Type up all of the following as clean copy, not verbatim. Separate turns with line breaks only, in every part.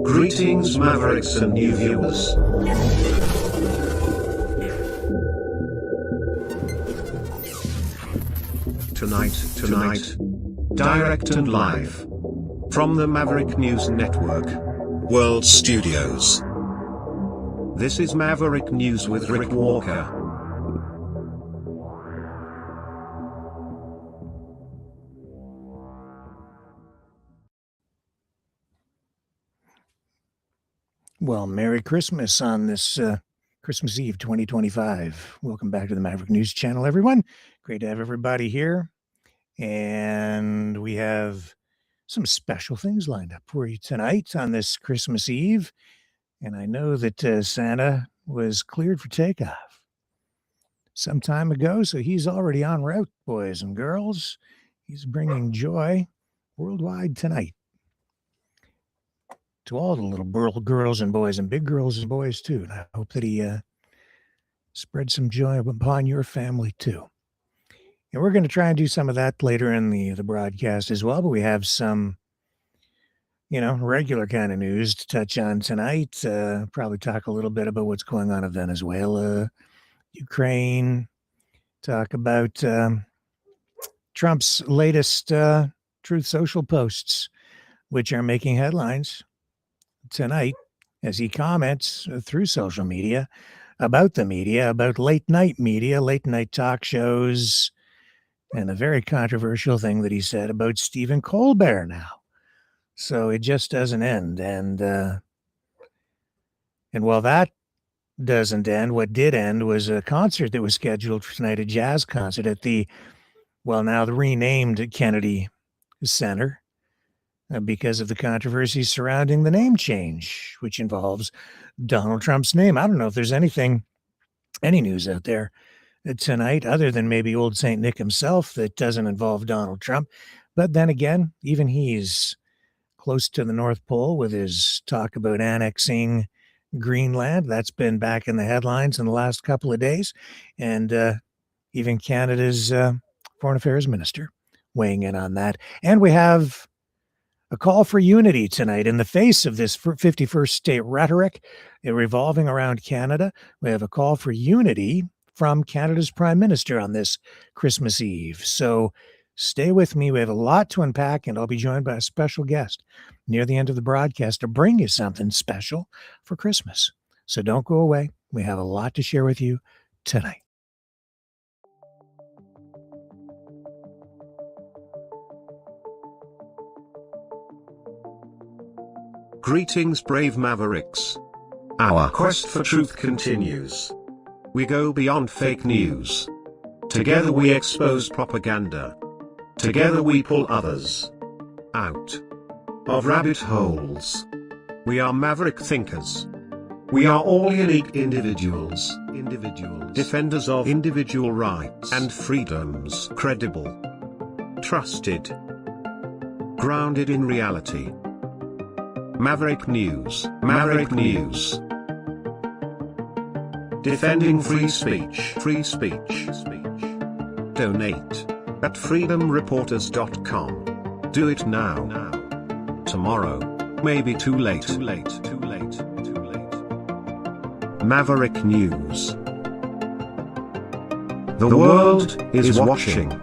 Greetings, Mavericks and new viewers. Tonight, direct and live from the Maverick News Network World Studios. This is Maverick News with Rick Walker.
Well, Merry Christmas on this Christmas Eve 2025. Welcome back to the Maverick News Channel, everyone. Great to have everybody here. And we have some special things lined up for you tonight on this Christmas Eve. And I know that Santa was cleared for takeoff some time ago, so he's already en route, boys and girls. He's bringing joy worldwide tonight to all the little girls and boys and big girls and boys too. And I hope that he spreads some joy upon your family too. And we're going to try and do some of that later in the broadcast as well. But we have some, regular kind of news to touch on tonight. Probably talk a little bit about what's going on in Venezuela, Ukraine, talk about Trump's latest Truth Social posts, which are making headlines tonight as he comments through social media, about late night talk shows, and a very controversial thing that he said about Stephen Colbert now. So it just doesn't end. And while that doesn't end, what did end was a concert that was scheduled for tonight, a jazz concert at the renamed Kennedy Center, because of the controversy surrounding the name change, which involves Donald Trump's name. I don't know if there's any news out there tonight other than maybe old St. Nick himself that doesn't involve Donald Trump. But then again, even he's close to the North Pole with his talk about annexing Greenland. That's been back in the headlines in the last couple of days. And even Canada's Foreign Affairs Minister weighing in on that. And we have a call for unity tonight in the face of this 51st state rhetoric revolving around Canada. We have a call for unity from Canada's Prime Minister on this Christmas Eve. So stay with me. We have a lot to unpack, and I'll be joined by a special guest near the end of the broadcast to bring you something special for Christmas. So don't go away. We have a lot to share with you tonight.
Greetings, brave Mavericks. Our quest for truth continues. We go beyond fake news. Together we expose propaganda. Together we pull others out of rabbit holes. We are Maverick thinkers. We are all unique individuals, defenders of individual rights and freedoms, credible, trusted, grounded in reality. Maverick News. Defending free speech. Donate at freedomreporters.com. Do it now. Tomorrow may be too late. Maverick News. The world is watching.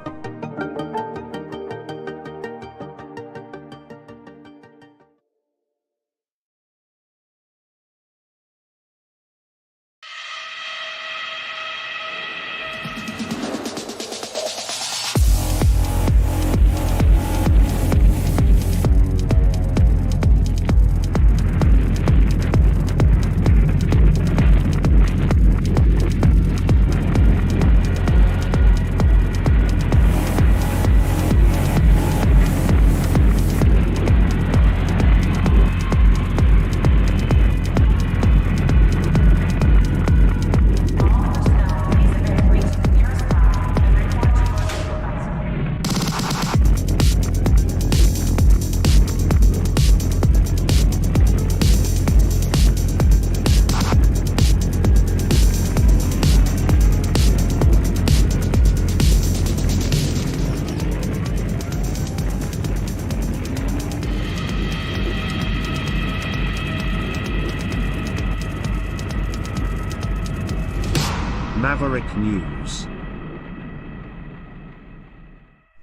Maverick News.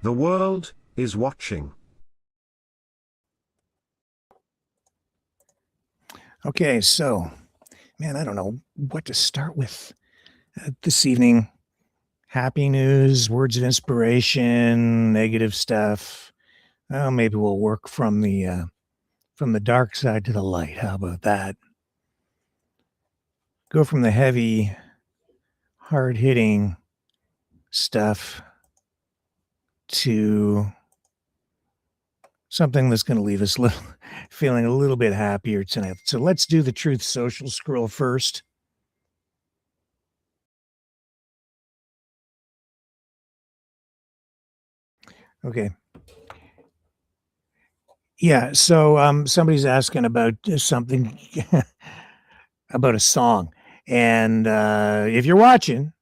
The world is watching.
Okay, so, man, I don't know what to start with this evening. Happy news, words of inspiration, negative stuff. Well, maybe we'll work from the dark side to the light. How about that? Go from the heavy, hard-hitting stuff to something that's going to leave us feeling a little bit happier tonight. So let's do the Truth Social scroll first. Okay. Yeah, so somebody's asking about something about a song. And if you're watching,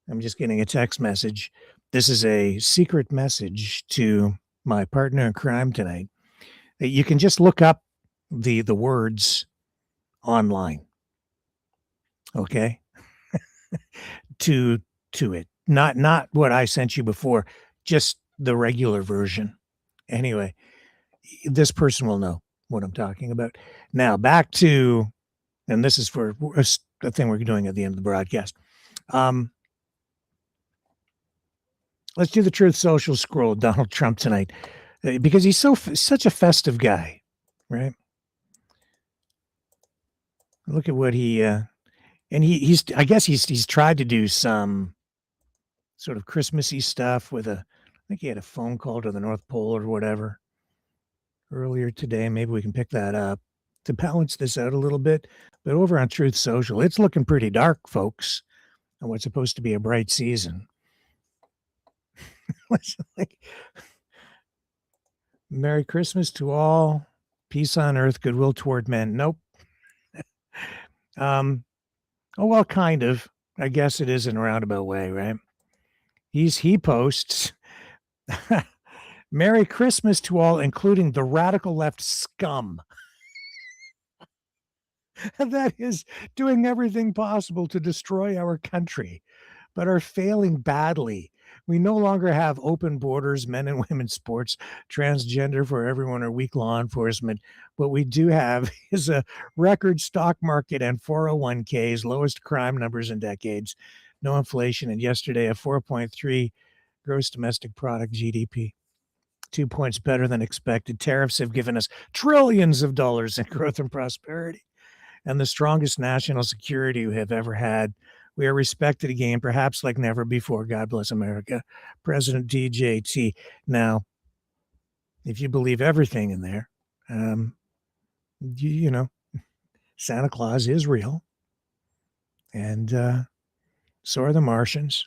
I'm just getting a text message. This is a secret message to my partner in crime tonight. You can just look up the words online. Okay? to it. Not what I sent you before, just the regular version. Anyway, this person will know what I'm talking about. Now, back to, and this is for a thing we're doing at the end of the broadcast. Let's do the Truth Social scroll, Donald Trump tonight, because he's such a festive guy, right? Look at what he and he's I guess he's tried to do some sort of Christmassy stuff with I think he had a phone call to the North Pole or whatever earlier today. Maybe we can pick that up to balance this out a little bit. But over on Truth Social, it's looking pretty dark, folks, on what's supposed to be a bright season. Like, Merry Christmas to all, peace on earth, goodwill toward men. Nope. Oh well, kind of. I guess it is in a roundabout way, right? He posts Merry Christmas to all, including the radical left scum that is doing everything possible to destroy our country, but are failing badly. We no longer have open borders, men and women's sports, transgender for everyone, or weak law enforcement. What we do have is a record stock market and 401ks, lowest crime numbers in decades, no inflation, and yesterday a 4.3 gross domestic product GDP. 2 points better than expected. Tariffs have given us trillions of dollars in growth and prosperity, and the strongest national security we have ever had. We are respected again, perhaps like never before. God bless America. President DJT. Now, if you believe everything in there, you know, Santa Claus is real, and so are the Martians.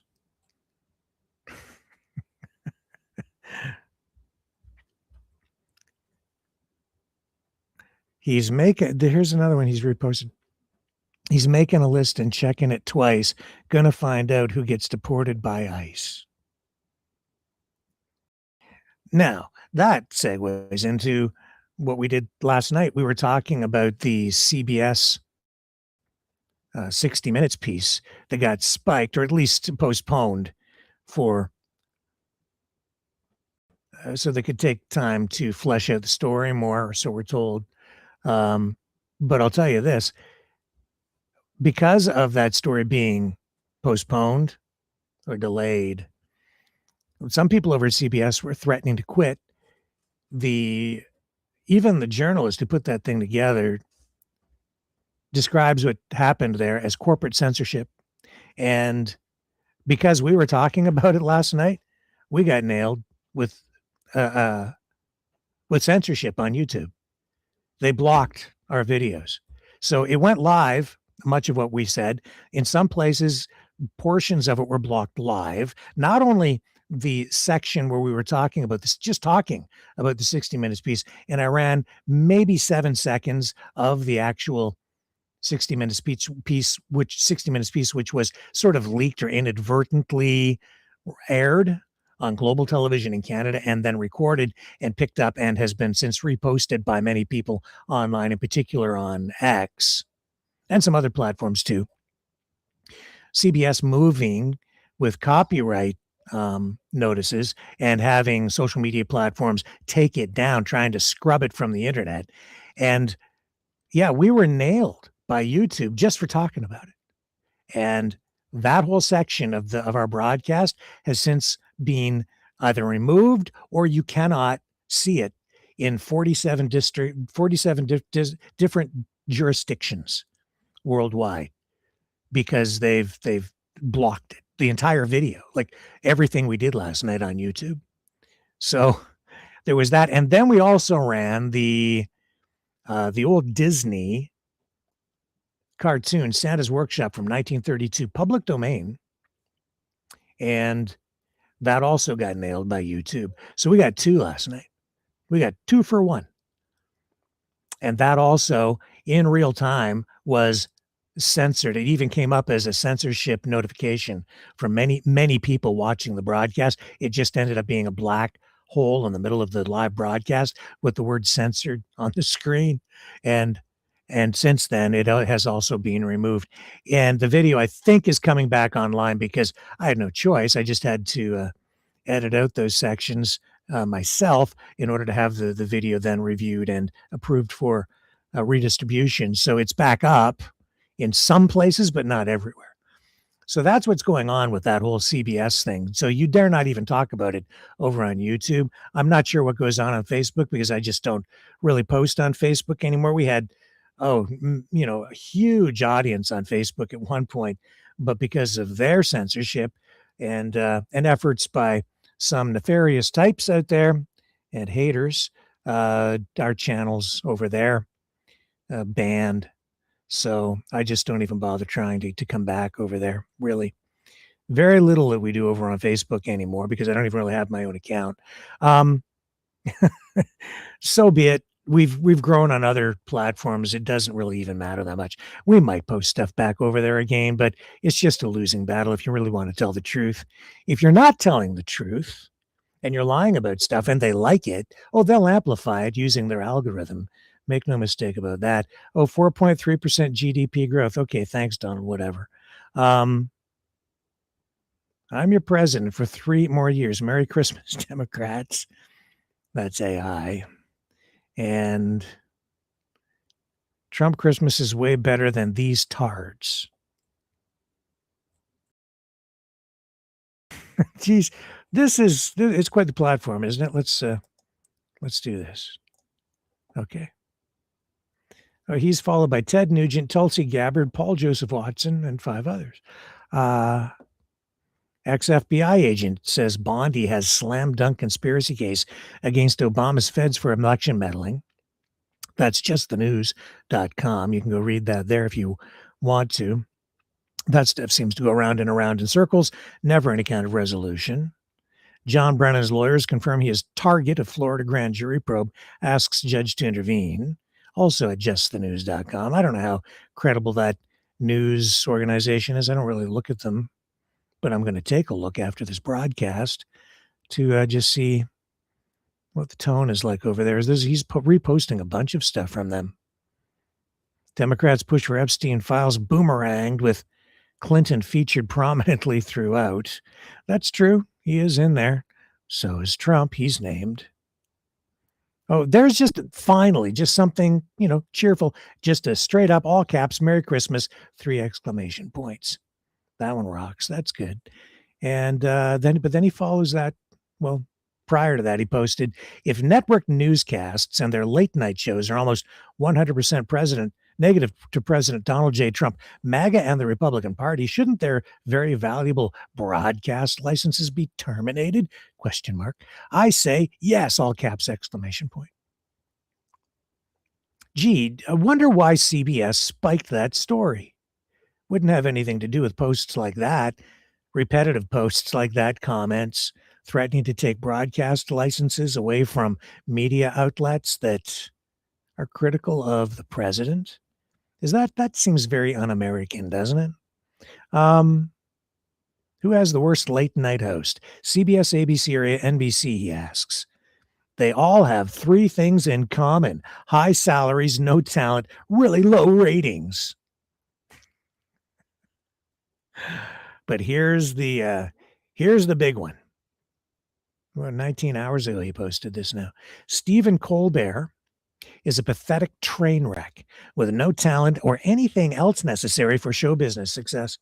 Here's another one he's reposted. He's making a list and checking it twice. Gonna find out who gets deported by ICE. Now, that segues into what we did last night. We were talking about the CBS 60 Minutes piece that got spiked, or at least postponed, for so they could take time to flesh out the story more, so we're told. But I'll tell you this, because of that story being postponed or delayed, some people over at CBS were threatening to quit. Even the journalist who put that thing together describes what happened there as corporate censorship. And because we were talking about it last night, we got nailed with censorship on YouTube. They blocked our videos. So it went live, much of what we said. In some places, portions of it were blocked live. Not only the section where we were talking about this, just talking about the 60 Minutes piece, and I ran maybe 7 seconds of the actual 60 Minutes piece, which was sort of leaked or inadvertently aired on global television in Canada and then recorded and picked up and has been since reposted by many people online, in particular on X and some other platforms too. CBS moving with copyright notices and having social media platforms take it down, trying to scrub it from the internet. And yeah, we were nailed by YouTube just for talking about it. And that whole section of our broadcast has since been either removed or you cannot see it in 47 different jurisdictions worldwide because they've blocked it, the entire video, like everything we did last night on YouTube. So there was that, and then we also ran the old Disney cartoon Santa's Workshop from 1932, public domain, and that also got nailed by YouTube. So we got two last night. We got 2 for 1. And that also in real time was censored. It even came up as a censorship notification from many people watching the broadcast. It just ended up being a black hole in the middle of the live broadcast with the word censored on the screen. And since then, it has also been removed. And the video, I think, is coming back online because I had no choice. I just had to edit out those sections myself in order to have the video then reviewed and approved for redistribution. So it's back up in some places, but not everywhere. So that's what's going on with that whole CBS thing. So you dare not even talk about it over on YouTube. I'm not sure what goes on Facebook because I just don't really post on Facebook anymore. We had, a huge audience on Facebook at one point, but because of their censorship and efforts by some nefarious types out there and haters, our channels over there banned. So I just don't even bother trying to come back over there, really. Very little that we do over on Facebook anymore because I don't even really have my own account. So be it. We've grown on other platforms. It doesn't really even matter that much. We might post stuff back over there again, but it's just a losing battle if you really want to tell the truth. If you're not telling the truth and you're lying about stuff and they like it, they'll amplify it using their algorithm. Make no mistake about that. 4.3% GDP growth. Okay, thanks, Donald, whatever. I'm your president for 3 more years. Merry Christmas, Democrats. That's AI. And Trump Christmas is way better than these tards. Geez, it's quite the platform, isn't it? Let's do this. Okay. He's followed by Ted Nugent, Tulsi Gabbard, Paul Joseph Watson, and 5 others. Ex-FBI agent says Bondi has slam dunk conspiracy case against Obama's feds for election meddling. That's justthenews.com. You can go read that there if you want to. That stuff seems to go around and around in circles, never any kind of resolution. John Brennan's lawyers confirm he is target of Florida grand jury probe, asks judge to intervene. Also at justthenews.com. I don't know how credible that news organization is. I don't really look at them, but I'm going to take a look after this broadcast to just see what the tone is like over there. He's reposting a bunch of stuff from them. Democrats push for Epstein files boomeranged with Clinton featured prominently throughout. That's true. He is in there. So is Trump. He's named. There's just finally just something, cheerful. Just a straight up all caps, Merry Christmas, 3 exclamation points. That one rocks. That's good. And then he follows that. Well, prior to that, he posted, if network newscasts and their late night shows are almost 100% negative to President Donald J. Trump, MAGA and the Republican Party, shouldn't their very valuable broadcast licenses be terminated? ? I say yes, all caps, exclamation point. Gee, I wonder why CBS spiked that story. Wouldn't have anything to do with posts like that, repetitive posts like that, comments threatening to take broadcast licenses away from media outlets that are critical of the president. That seems very un-American, doesn't it? Who has the worst late night host? CBS, ABC, or NBC, he asks. They all have 3 things in common: high salaries, no talent, really low ratings. But here's the big one. Well, 19 hours ago, he posted this now. Stephen Colbert is a pathetic train wreck with no talent or anything else necessary for show business success.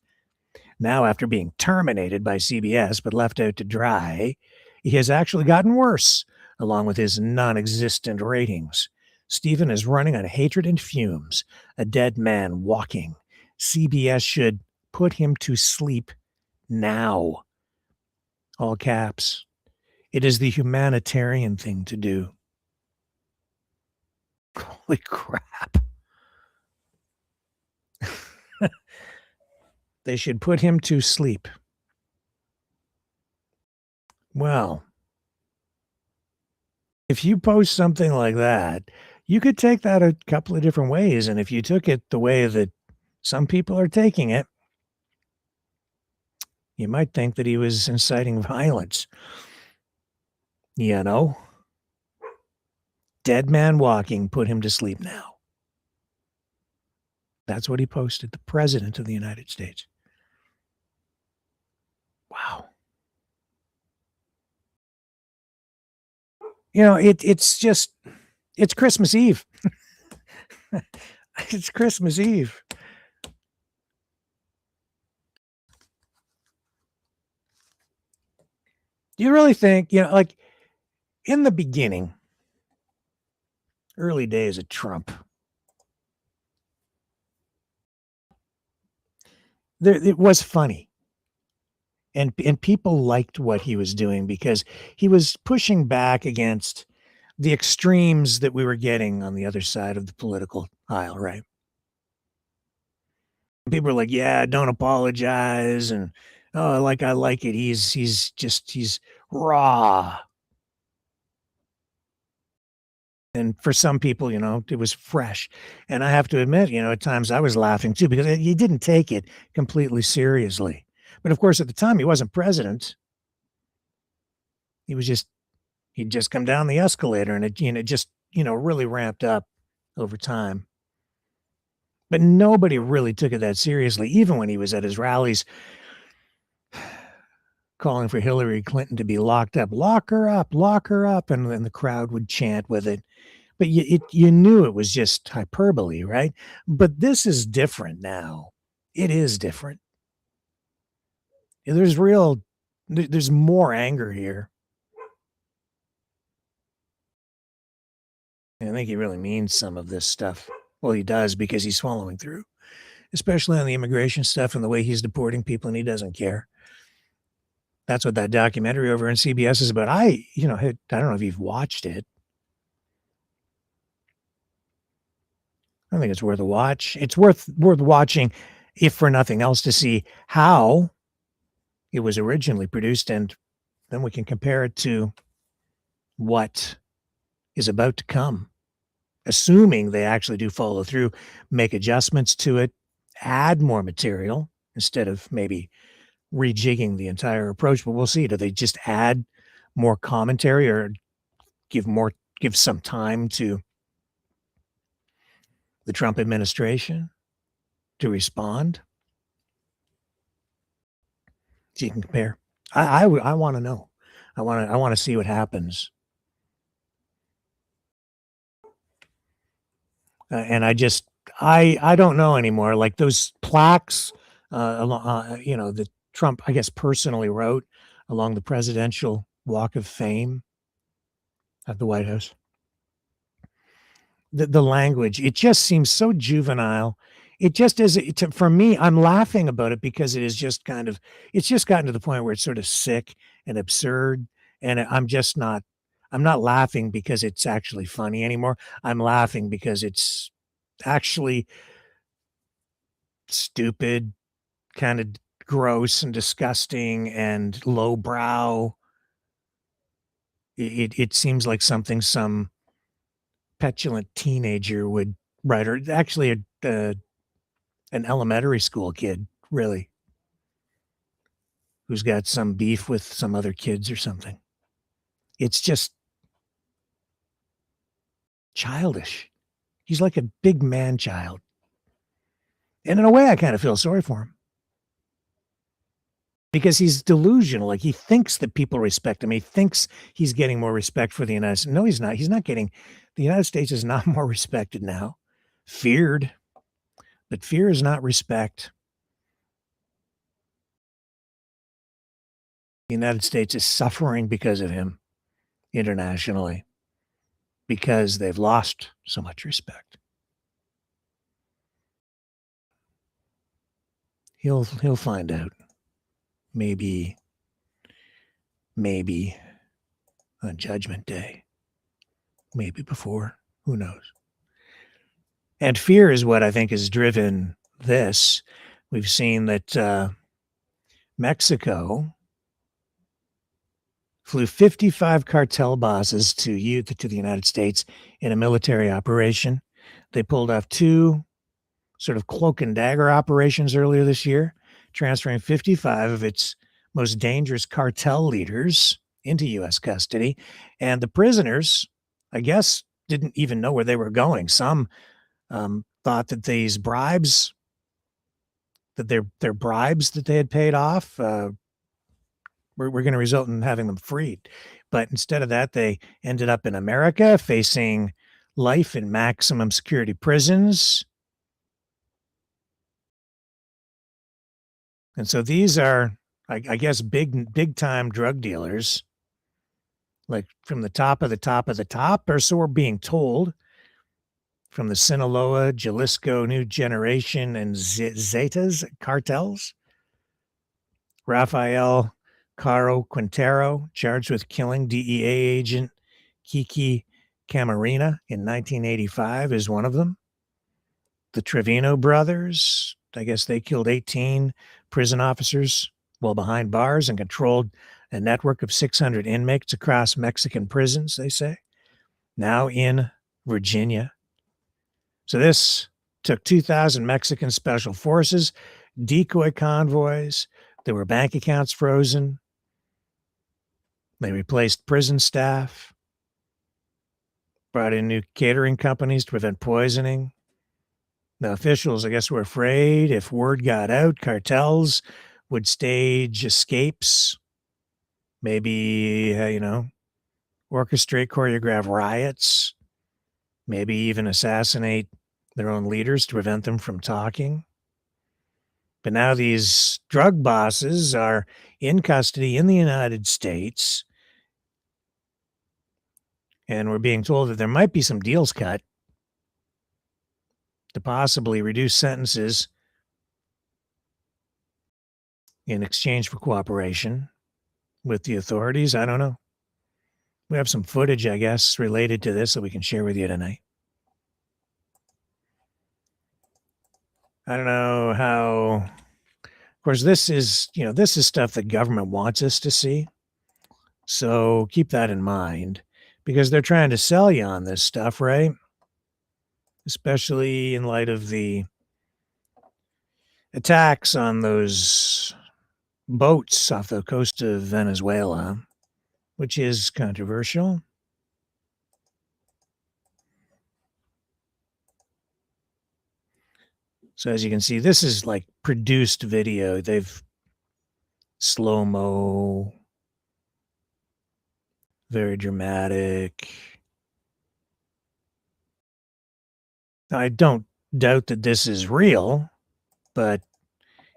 Now, after being terminated by CBS but left out to dry, he has actually gotten worse, along with his non existent ratings. Stephen is running on hatred and fumes, a dead man walking. CBS should put him to sleep now. All caps. It is the humanitarian thing to do. Holy crap. They should put him to sleep. Well, if you post something like that, you could take that a couple of different ways. And if you took it the way that some people are taking it, you might think that he was inciting violence. You know? Dead man walking, put him to sleep now. That's what he posted, the President of the United States. Wow. You know, it's Christmas Eve. It's Christmas Eve. Do you really think, like in the beginning, early days of Trump, it was funny. And people liked what he was doing because he was pushing back against the extremes that we were getting on the other side of the political aisle, right? People were like, "Yeah, don't apologize," and "Oh, I like it. He's raw." And for some people, it was fresh. And I have to admit, at times I was laughing too because he didn't take it completely seriously. But of course, at the time, he wasn't president. He was he'd just come down the escalator and it just, really ramped up over time. But nobody really took it that seriously, even when he was at his rallies calling for Hillary Clinton to be locked up. Lock her up. And then the crowd would chant with it. But you knew it was just hyperbole, right? But this is different now. It is different. There's more anger here. I think he really means some of this stuff. Well, he does because he's following through, especially on the immigration stuff and the way he's deporting people, and he doesn't care. That's what that documentary over on CBS is about. I don't know if you've watched it. I think it's worth a watch. It's worth watching, if for nothing else, to see how it was originally produced, and then we can compare it to what is about to come, assuming they actually do follow through, make adjustments to it, add more material instead of maybe rejigging the entire approach. But we'll see. Do they just add more commentary or give some time to the Trump administration to respond? So you can compare. I want to know. I want to see what happens. And I don't know anymore. Like those plaques, that Trump, I guess, personally wrote along the presidential walk of fame at the White House. The language, it just seems so juvenile. It just is. For me, I'm laughing about it because it's just gotten to the point where it's sort of sick and absurd. And I'm not laughing because it's actually funny anymore. I'm laughing because it's actually stupid, kind of gross and disgusting and lowbrow. It seems like something some petulant teenager would write, or actually an elementary school kid, really, who's got some beef with some other kids or something. It's just childish. He's like a big man child. And in a way, I kind of feel sorry for him. because he's delusional. Like, he thinks that people respect him. He thinks he's getting more respect for the United States. No, he's not. He's not getting, the United States is not more respected now. Feared, but fear is not respect. The United States is suffering because of him internationally, because they've lost so much respect. He'll find out. Maybe on Judgment Day. Maybe before. Who knows? And fear is what I think has driven this. We've seen that Mexico flew 55 cartel bosses to the United States in a military operation. They pulled off 2 sort of cloak and dagger operations earlier this year, transferring 55 of its most dangerous cartel leaders into U.S. custody. And the prisoners, I guess, didn't even know where they were going. Some thought that these bribes, that their bribes that they had paid off, were going to result in having them freed. But instead of that, they ended up in America facing life in maximum security prisons. And so these are, I guess, big time drug dealers, like from the top of the top of the top, or so we're being told, from the Sinaloa, Jalisco, New Generation, and Zetas cartels. Rafael Caro Quintero, charged with killing DEA agent Kiki Camarena in 1985, is one of them. The Trevino brothers, I guess they killed 18 prison officers while behind bars and controlled a network of 600 inmates across Mexican prisons, they say, now in Virginia. So this took 2,000 Mexican special forces, decoy convoys. There were bank accounts frozen. They replaced prison staff, brought in new catering companies to prevent poisoning. The officials, I guess, were afraid if word got out, cartels would stage escapes, maybe, orchestrate, choreograph riots, maybe even assassinate their own leaders to prevent them from talking. But now these drug bosses are in custody in the United States, and we're being told that there might be some deals cut to possibly reduce sentences in exchange for cooperation with the authorities. I don't know. We have some footage, I guess, related to this that we can share with you tonight. I don't know how, of course, this is stuff that government wants us to see. So keep that in mind, because they're trying to sell you on this stuff, right? Especially in light of the attacks on those boats off the coast of Venezuela, which is controversial. So as you can see, this is like produced video. They've slow-mo, very dramatic. I don't doubt that this is real, but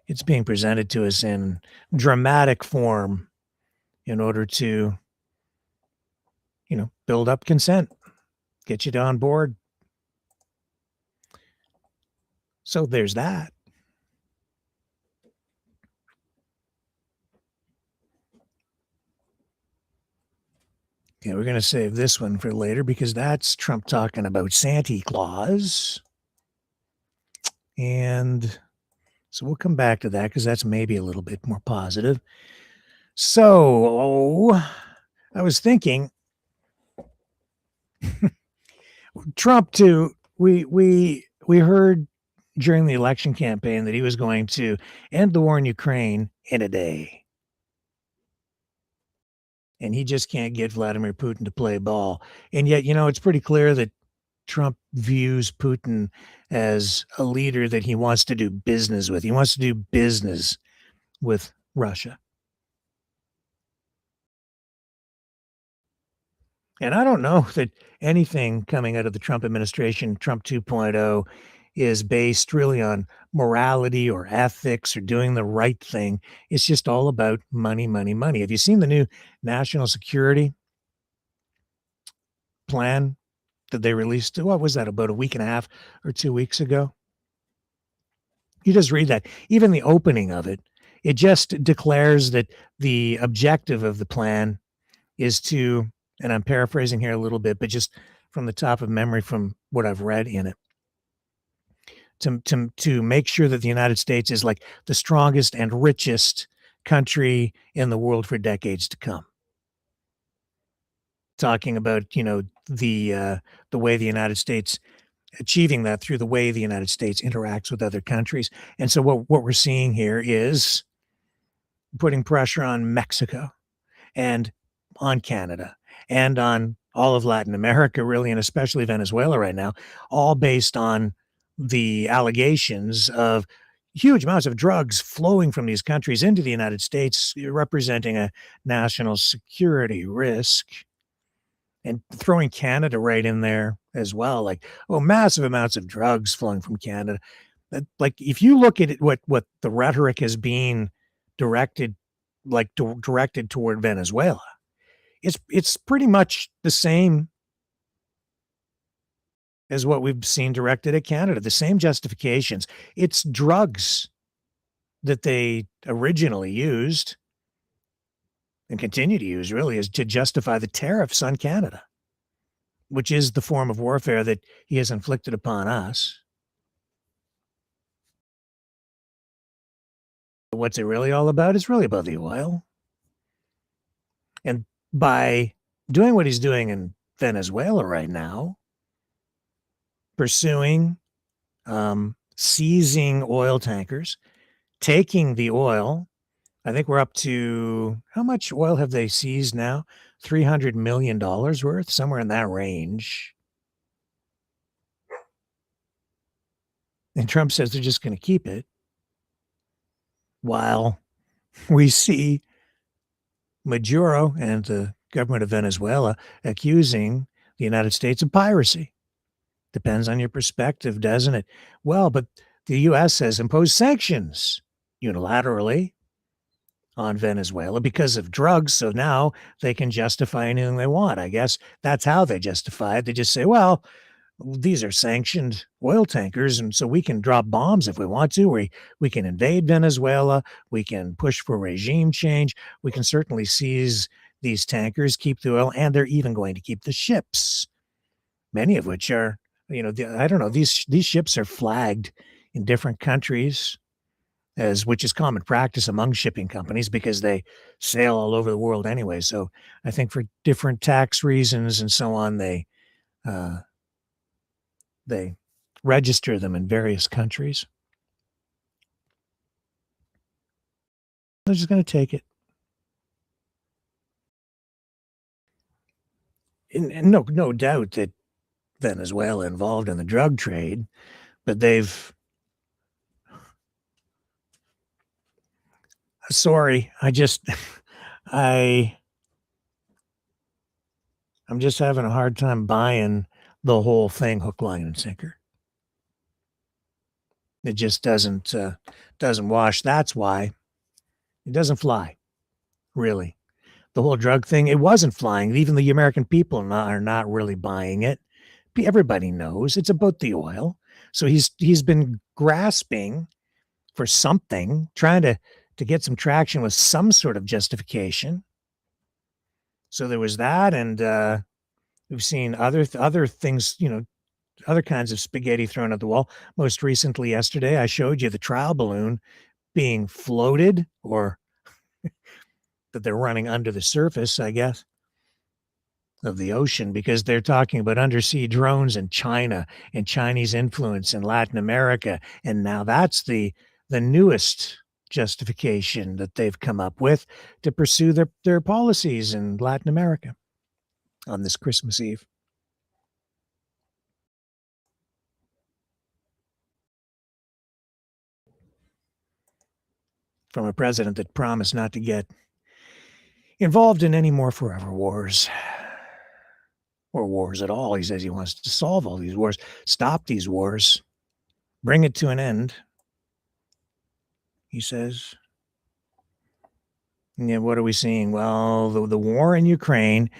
it's being presented to us in dramatic form in order to, build up consent, get you on board. So there's that. Okay, we're going to save this one for later because that's Trump talking about Santa Claus. And so we'll come back to that because that's maybe a little bit more positive. So I was thinking, Trump too, we heard during the election campaign that he was going to end the war in Ukraine in a day. And he just can't get Vladimir Putin to play ball. And yet, it's pretty clear that Trump views Putin as a leader that he wants to do business with. He wants to do business with Russia. And I don't know that anything coming out of the Trump administration, Trump 2.0, is based really on morality or ethics or doing the right thing. It's just all about money, money, money. Have you seen the new national security plan that they released? What was that, about a week and a half or 2 weeks ago? You just read that. Even the opening of it, it just declares that the objective of the plan is to, and I'm paraphrasing here a little bit, but just from the top of memory from what I've read in it, to make sure that the United States is like the strongest and richest country in the world for decades to come. Talking about, the way the United States, achieving that through the way the United States interacts with other countries. And so what we're seeing here is putting pressure on Mexico and on Canada and on all of Latin America, really, and especially Venezuela right now, all based on the allegations of huge amounts of drugs flowing from these countries into the United States, representing a national security risk. And throwing Canada right in there as well, like, oh, massive amounts of drugs flowing from Canada. Like, if you look at it, what the rhetoric has been directed, like directed toward Venezuela, it's pretty much the same as what we've seen directed at Canada, the same justifications. It's drugs that they originally used and continue to use, really, is to justify the tariffs on Canada, which is the form of warfare that he has inflicted upon us. What's it really all about? It's really about the oil. And by doing what he's doing in Venezuela right now, pursuing, seizing oil tankers, taking the oil. I think we're up to, how much oil have they seized now? $300 million worth, somewhere in that range. And Trump says they're just going to keep it, while we see Maduro and the government of Venezuela accusing the United States of piracy. Depends on your perspective, doesn't it? Well, but the U.S. has imposed sanctions unilaterally on Venezuela because of drugs. So now they can justify anything they want. I guess that's how they justify it. They just say, well, these are sanctioned oil tankers, and so we can drop bombs if we want to. We can invade Venezuela. We can push for regime change. We can certainly seize these tankers, keep the oil, and they're even going to keep the ships, many of which are, I don't know, these ships are flagged in different countries, as which is common practice among shipping companies because they sail all over the world anyway. So I think for different tax reasons and so on, uh, they register them in various countries. They're just going to take it. And no doubt that Venezuela involved in the drug trade, but they've, sorry, I I'm just having a hard time buying the whole thing hook, line, and sinker. It just doesn't wash. That's why it doesn't fly, really. The whole drug thing, it wasn't flying. Even the American people are not really buying it. Everybody knows it's about the oil. So he's been grasping for something, trying to get some traction with some sort of justification. So there was that, and we've seen other things, other kinds of spaghetti thrown at the wall. Most recently, yesterday, I showed you the trial balloon being floated, or that they're running under the surface, I guess, of the ocean, because they're talking about undersea drones in China and Chinese influence in Latin America. And now that's the newest justification that they've come up with to pursue their policies in Latin America on this Christmas Eve. From a president that promised not to get involved in any more forever wars. or wars at all. He says he wants to solve all these wars, stop these wars, bring it to an end, he says. Yeah, what are we seeing? Well, the war in Ukraine,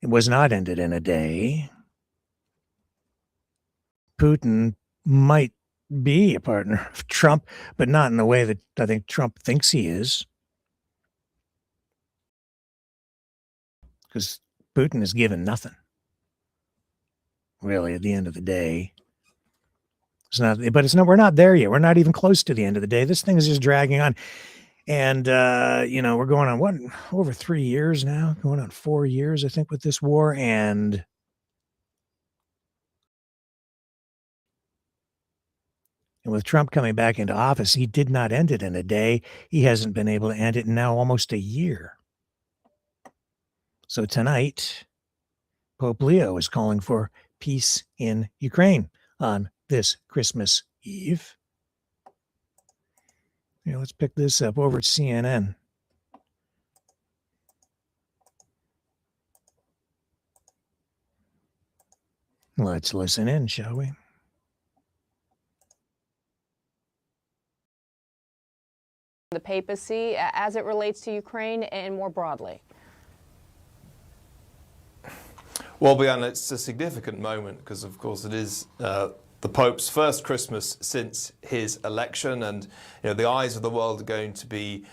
it was not ended in a day. Putin might be a partner of Trump, but not in the way that I think Trump thinks he is. Because Putin is given nothing, really, at the end of the day. It's not, but it's not, we're not there yet. We're not even close to the end of the day. This thing is just dragging on. And, we're going on, what, over 3 years now, going on 4 years, I think, with this war. And with Trump coming back into office, he did not end it in a day. He hasn't been able to end it in now almost a year. So tonight, Pope Leo is calling for peace in Ukraine on this Christmas Eve. Let's pick this up over at CNN. Let's listen in, shall we?
The papacy as it relates to Ukraine and more broadly?
Well, Brianna, it's a significant moment because, of course, it is the Pope's first Christmas since his election, and the eyes of the world are going to be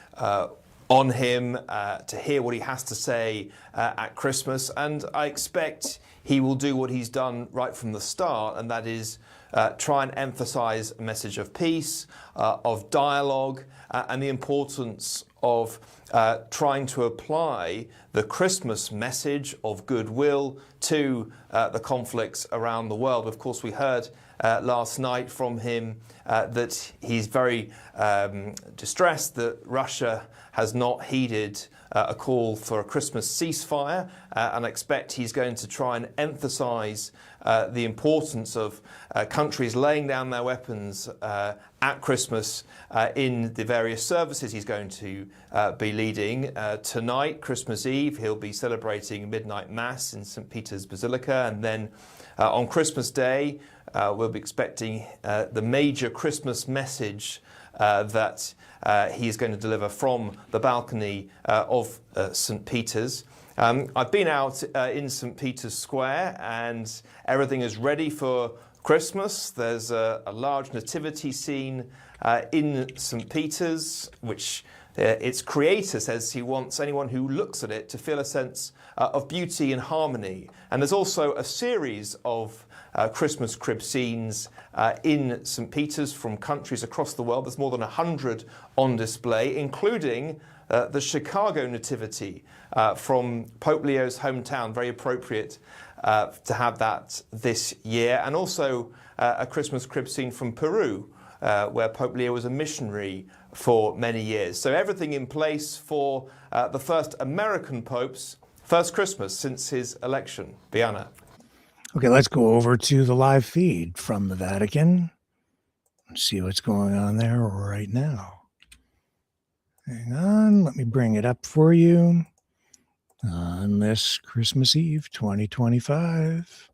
on him to hear what he has to say at Christmas. And I expect he will do what he's done right from the start, and that is try and emphasize a message of peace, of dialogue, and the importance of trying to apply the Christmas message of goodwill to the conflicts around the world. Of course, we heard last night from him that he's very distressed that Russia has not heeded a call for a Christmas ceasefire, and I expect he's going to try and emphasize the importance of countries laying down their weapons at Christmas in the various services he's going to be leading. Tonight, Christmas Eve, he'll be celebrating midnight mass in St. Peter's Basilica, and then on Christmas Day, we'll be expecting the major Christmas message that he's going to deliver from the balcony of St. Peter's. I've been out in St. Peter's Square, and everything is ready for Christmas. There's a large nativity scene in St. Peter's, which its creator says he wants anyone who looks at it to feel a sense of beauty and harmony. And there's also a series of Christmas crib scenes in St. Peter's from countries across the world. There's more than 100 on display, including the Chicago Nativity from Pope Leo's hometown, very appropriate to have that this year, and also a Christmas crib scene from Peru, where Pope Leo was a missionary for many years. So everything in place for the first American Pope's first Christmas since his election. Bianna.
Okay, let's go over to the live feed from the Vatican and see what's going on there right now. Hang on, let me bring it up for you on this Christmas Eve 2025.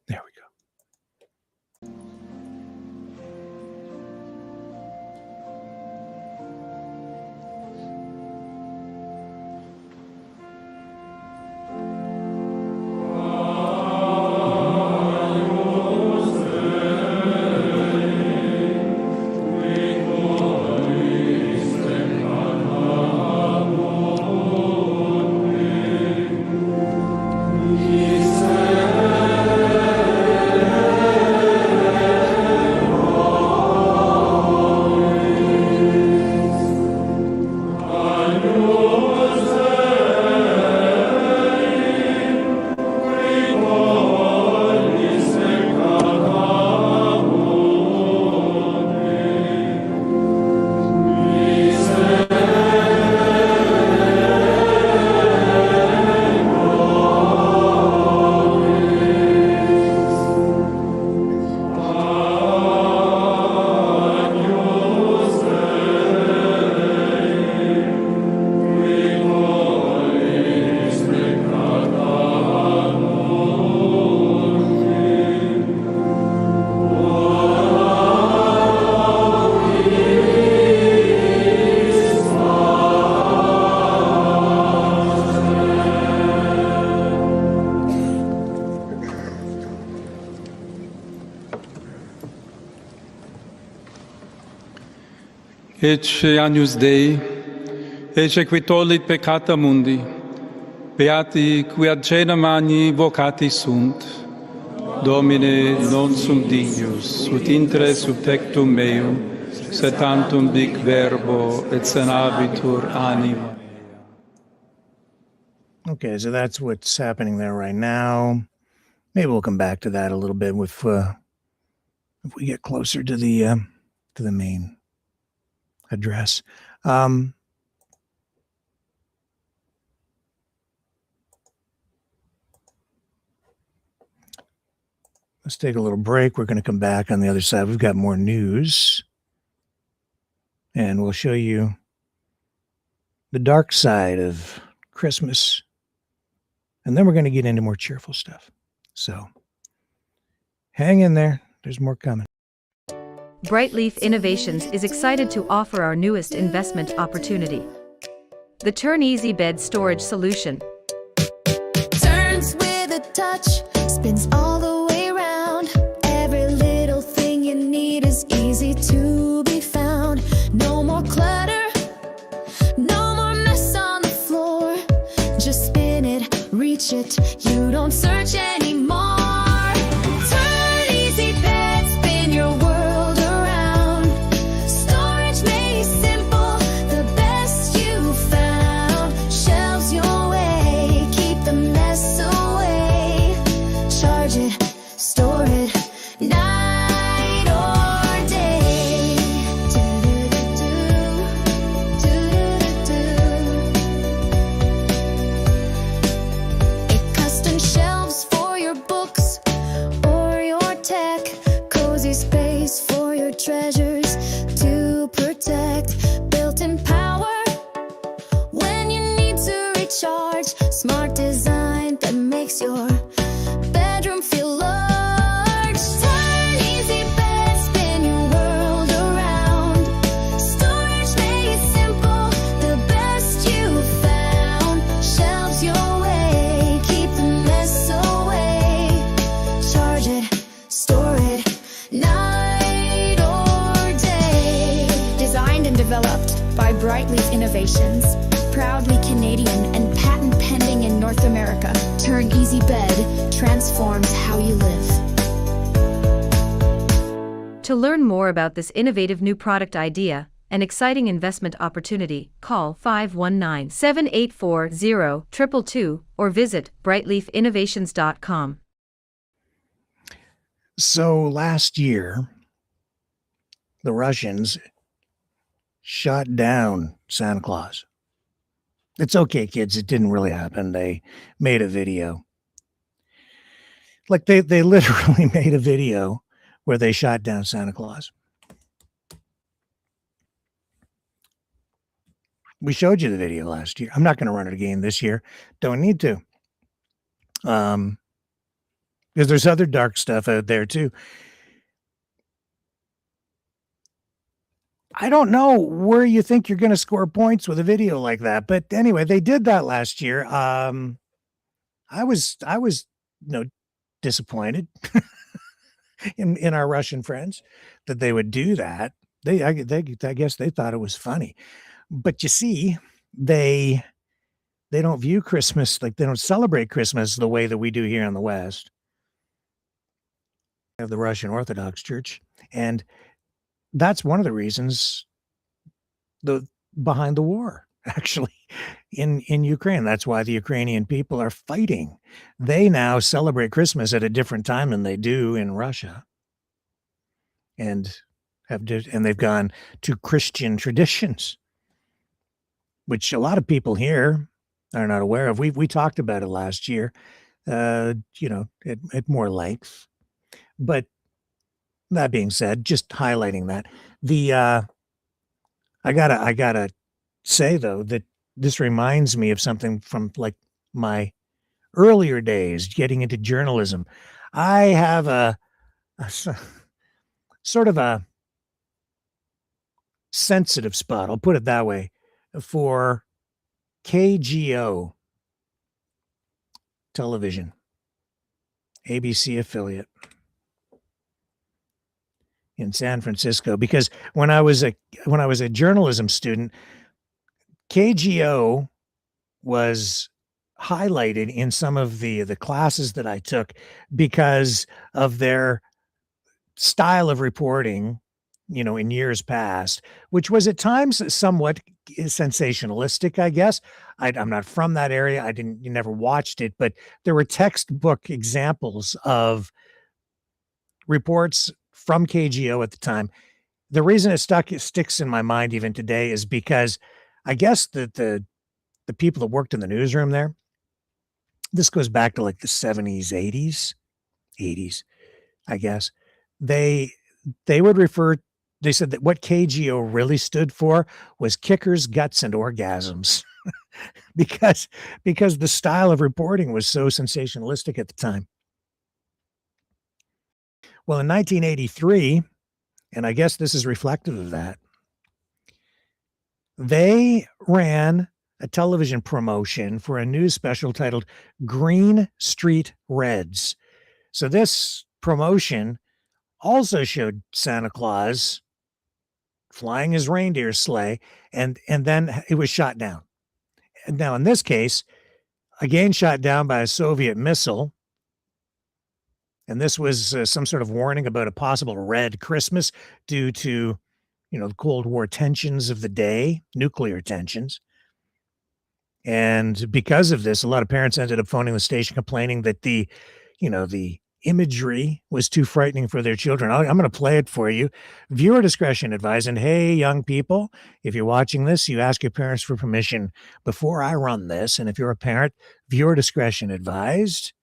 There we go.
Ecce agnus Dei, ecce qui tollit peccata mundi, beati qui ad cena magni vocati sunt. Domine non sum dignus, ut intre sub tectum meum, sed tantum dic verbo et sanabitur anima.
Okay, so that's what's happening there right now. Maybe we'll come back to that a little bit if we get closer to the main address. Let's take a little break. We're going to come back on the other side. We've got more news, and we'll show you the dark side of Christmas, and then we're going to get into more cheerful stuff. So hang in there. There's more coming.
Brightleaf Innovations is excited to offer our newest investment opportunity, the Turn Easy Bed Storage Solution.
Turns with a touch, spins all the way around. Every little thing you need is easy to be found. No more clutter, no more mess on the floor. Just spin it, reach it, you don't search anymore. Turn Easy Bed, spin your world around. Storage made simple, the best you found. Shelves your way, keep the mess away. Charge it, store it, night or day. Do-do-do-do, do-do-do. It custom shelves for your books or your tech. Cozy space for your treasures to protect. Built-in power when you need to recharge. Smart design that makes your bedroom feel large. Turn Easy Bed, spin your world around. Storage made simple, the best you found. Shelves your way, keep the mess away. Charge it, store it, night or day.
Designed and developed by Brightleaf Innovations, proudly Canadian and patent pending in North America. Turn Easy Bed transforms how you live.
To learn more about this innovative new product idea and exciting investment opportunity, call 519-784-0222 or visit brightleafinnovations.com.
So last year, the Russians shot down Santa Claus. It's okay, kids. It didn't really happen. They made a video. Like they literally made a video where they shot down Santa Claus. We showed you the video last year. I'm not going to run it again this year. Don't need to. Because there's other dark stuff out there too. I don't know where you think you're going to score points with a video like that, but anyway, they did that last year. I was disappointed in our Russian friends that they would do that. I guess they thought it was funny, but you see, they don't view Christmas, like they don't celebrate Christmas the way that we do here in the West. Of the Russian Orthodox Church, and that's one of the reasons behind the war, actually, in Ukraine. That's why the Ukrainian people are fighting. They now celebrate Christmas at a different time than they do in Russia, and they've gone to Christian traditions, which a lot of people here are not aware of. We talked about it last year, at more length. But that being said, just highlighting that, I gotta say though that this reminds me of something from like my earlier days getting into journalism. I have a sort of a sensitive spot, I'll put it that way, for KGO television, ABC affiliate. in San Francisco, because when I was a journalism student, KGO was highlighted in some of the classes that I took because of their style of reporting, in years past, which was at times somewhat sensationalistic, I guess. I'm not from that area. You never watched it, but there were textbook examples of reports from KGO at the time. The reason it sticks in my mind even today is because I guess that the people that worked in the newsroom there, this goes back to like the 70s, 80s, I guess. They would they said that what KGO really stood for was kickers, guts, and orgasms because the style of reporting was so sensationalistic at the time. Well, in 1983, and I guess this is reflective of that, they ran a television promotion for a news special titled Green Street Reds. So this promotion also showed Santa Claus flying his reindeer sleigh, and then it was shot down. And now in this case, again shot down by a Soviet missile. And this was some sort of warning about a possible red Christmas due to, the Cold War tensions of the day, nuclear tensions. And because of this, a lot of parents ended up phoning the station complaining that the imagery was too frightening for their children. I'm going to play it for you. Viewer discretion advised. And hey, young people, if you're watching this, you ask your parents for permission before I run this. And if you're a parent, viewer discretion advised.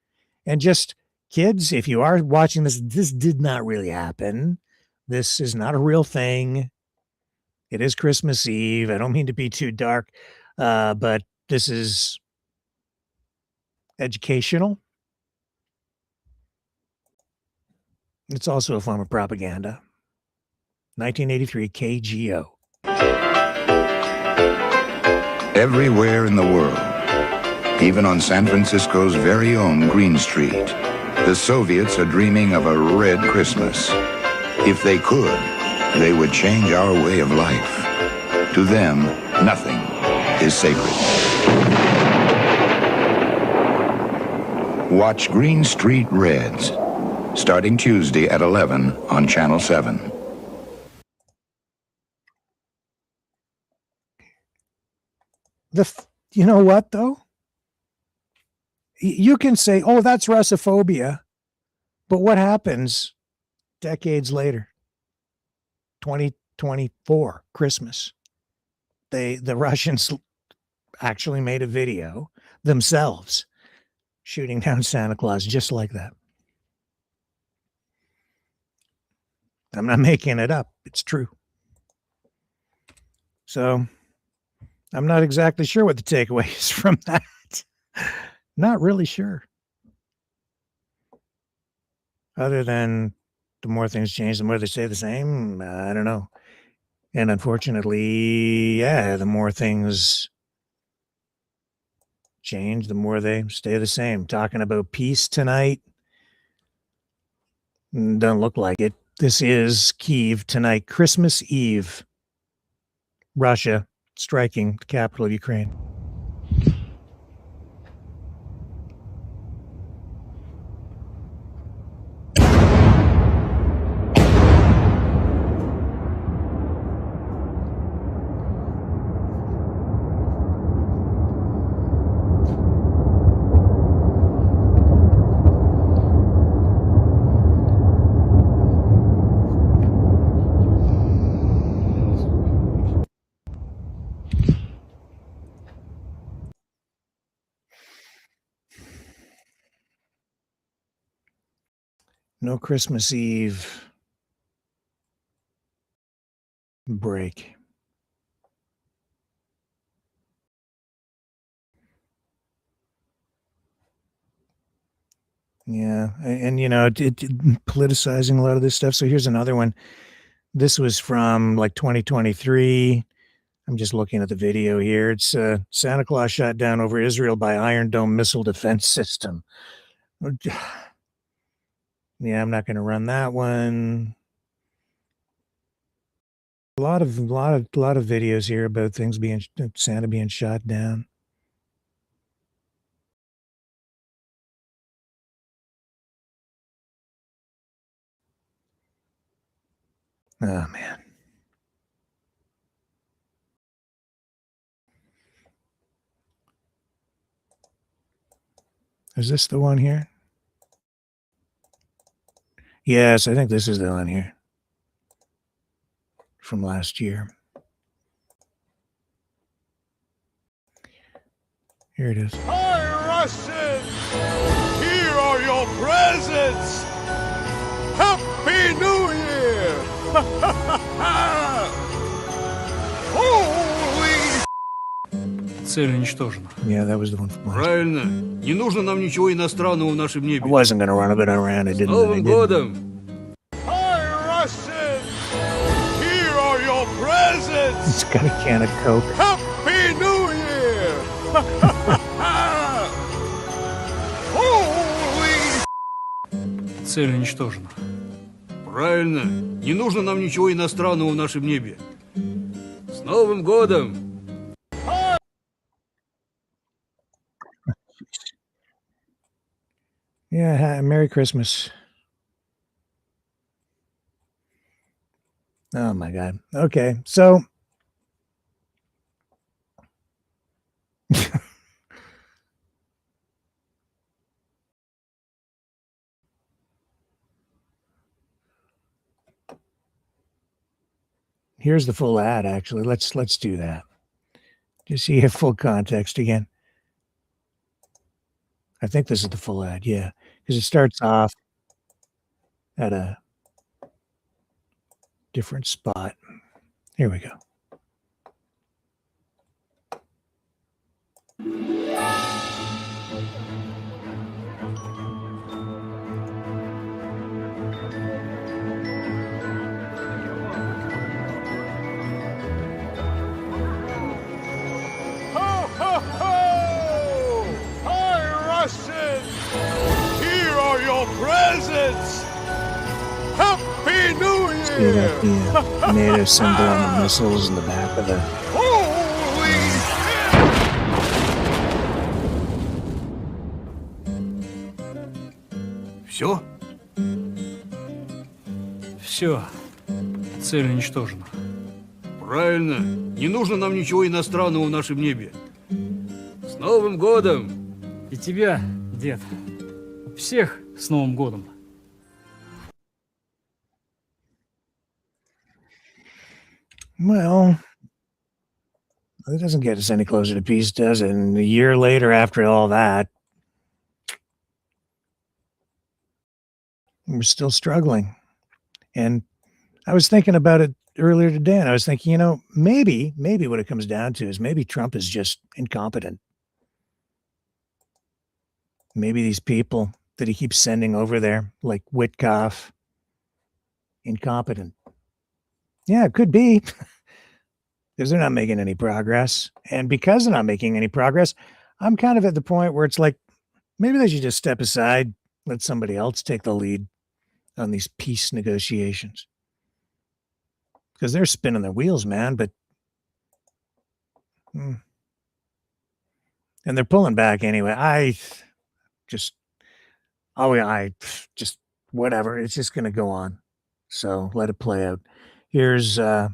And just kids, if you are watching this, this did not really happen. This is not a real thing. It is Christmas Eve. I don't mean to be too dark, but this is educational. It's also a form of propaganda. 1983 KGO.
Everywhere in the world, even on San Francisco's very own Green Street, the Soviets are dreaming of a red Christmas. If they could, they would change our way of life. To them, nothing is sacred. Watch Green Street Reds, starting Tuesday at 11 on Channel 7.
You know what, though? You can say, oh, that's Russophobia. But what happens decades later? 2024, Christmas. The Russians actually made a video themselves shooting down Santa Claus just like that. I'm not making it up. It's true. So I'm not exactly sure what the takeaway is from that. Not really sure. Other than the more things change, the more they stay the same. I don't know. And unfortunately, yeah, the more things change, the more they stay the same. Talking about peace tonight. Doesn't look like it. This is Kyiv tonight, Christmas Eve. Russia striking the capital of Ukraine. No Christmas Eve break. Yeah, and politicizing a lot of this stuff. So here's another one. This was from like 2023. I'm just looking at the video here. It's Santa Claus shot down over Israel by Iron Dome missile defense system. Yeah, I'm not going to run that one. A lot of videos here about things being Santa being shot down. Oh man. Is this the one here? Yes, I think this is the one here. From last year. Here it is.
Hi, Russians! Here are your presents! Happy New Year! Holy...
Цель уничтожена.
Yeah, that was the one from last year.
Правильно. Не нужно нам ничего иностранного в нашем
I
небе.
wasn't going to run a bit around. I didn't.
Новым годом! Hi, Russians! Here are your presents!
It's got a can of Coke.
Happy New Year! Holy...
Цель уничтожена.
Правильно. Не нужно нам ничего иностранного в нашем небе. С Новым годом!
Yeah, Merry Christmas. Oh my God. Okay, so here's the full ad. Actually, let's do that. Just see a full context again. I think this is the full ad. Yeah, because it starts off at a different spot. Here we go.
Ho, ho, ho! Hi, Russians! Here are your presents! Happy New
See that
Year!
the NATO symbol on the missiles in the back of the.
Holy shit! Все?
Все. Цель уничтожена.
Правильно. Не нужно нам ничего иностранного в нашем небе. С Новым годом!
И тебя, дед. Всех с Новым годом.
Well, it doesn't get us any closer to peace, does it? And a year later, after all that, we're still struggling. And I was thinking about it earlier today, and I was thinking, maybe what it comes down to is maybe Trump is just incompetent. Maybe these people that he keeps sending over there, like Witkoff, incompetent. Yeah, it could be. Because they're not making any progress. And because they're not making any progress, I'm kind of at the point where it's like, maybe they should just step aside, let somebody else take the lead on these peace negotiations. Because they're spinning their wheels, man, but and they're pulling back anyway. I just whatever. It's just going to go on. So let it play out. Here's it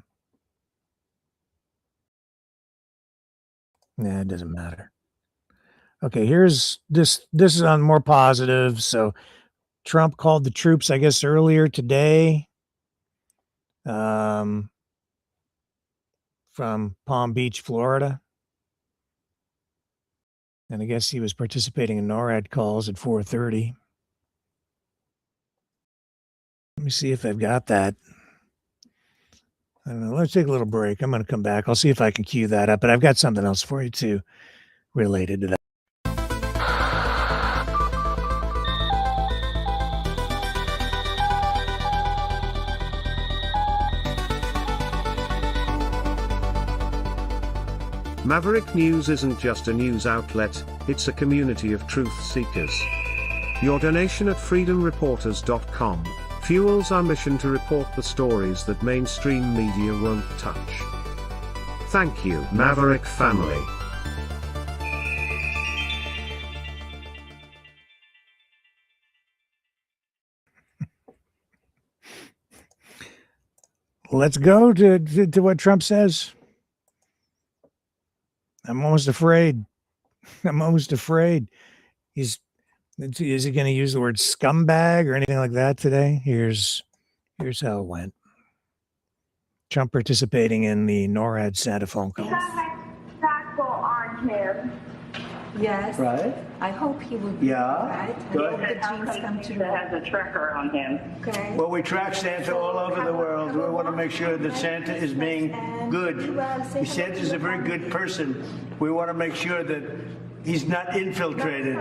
doesn't matter. Okay, here's this is on more positive. So Trump called the troops, I guess, earlier today from Palm Beach, Florida. And I guess he was participating in NORAD calls at 4:30. Let me see if I've got that. I don't know. Let's take a little break. I'm going to come back. I'll see if I can cue that up, but I've got something else for you too related to that.
Maverick News isn't just a news outlet, it's a community of truth seekers. Your donation at freedomreporters.com fuels our mission to report the stories that mainstream media won't touch. Thank you, Maverick family.
Let's go to what Trump says. I'm almost afraid. I'm almost afraid. Is he going to use the word scumbag or anything like that today? Here's how it went. Trump participating in the NORAD Santa phone call.
On him.
Yes.
Right.
I hope he will be right.
Good.
The dreams come true.
Has a tracker on him.
Okay.
Well, we track Santa all over the world. We want to make sure that Santa is being good. Santa's a very good person. We want to make sure that he's not infiltrated,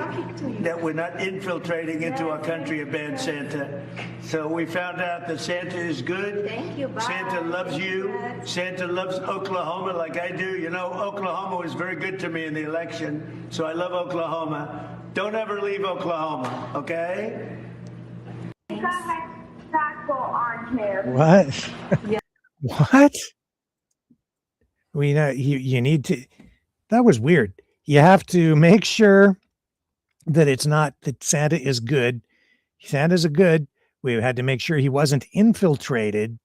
that we're not infiltrating into our country a bad Santa. So we found out that Santa is good.
Thank you. Bye.
Santa loves you. Santa loves Oklahoma like I do. You know, Oklahoma was very good to me in the election, so I love Oklahoma. Don't ever leave Oklahoma, okay?
On him.
What?
Yeah.
What? You need to. That was weird. You have to make sure that it's not that Santa is good. Santa's a good. We had to make sure he wasn't infiltrated.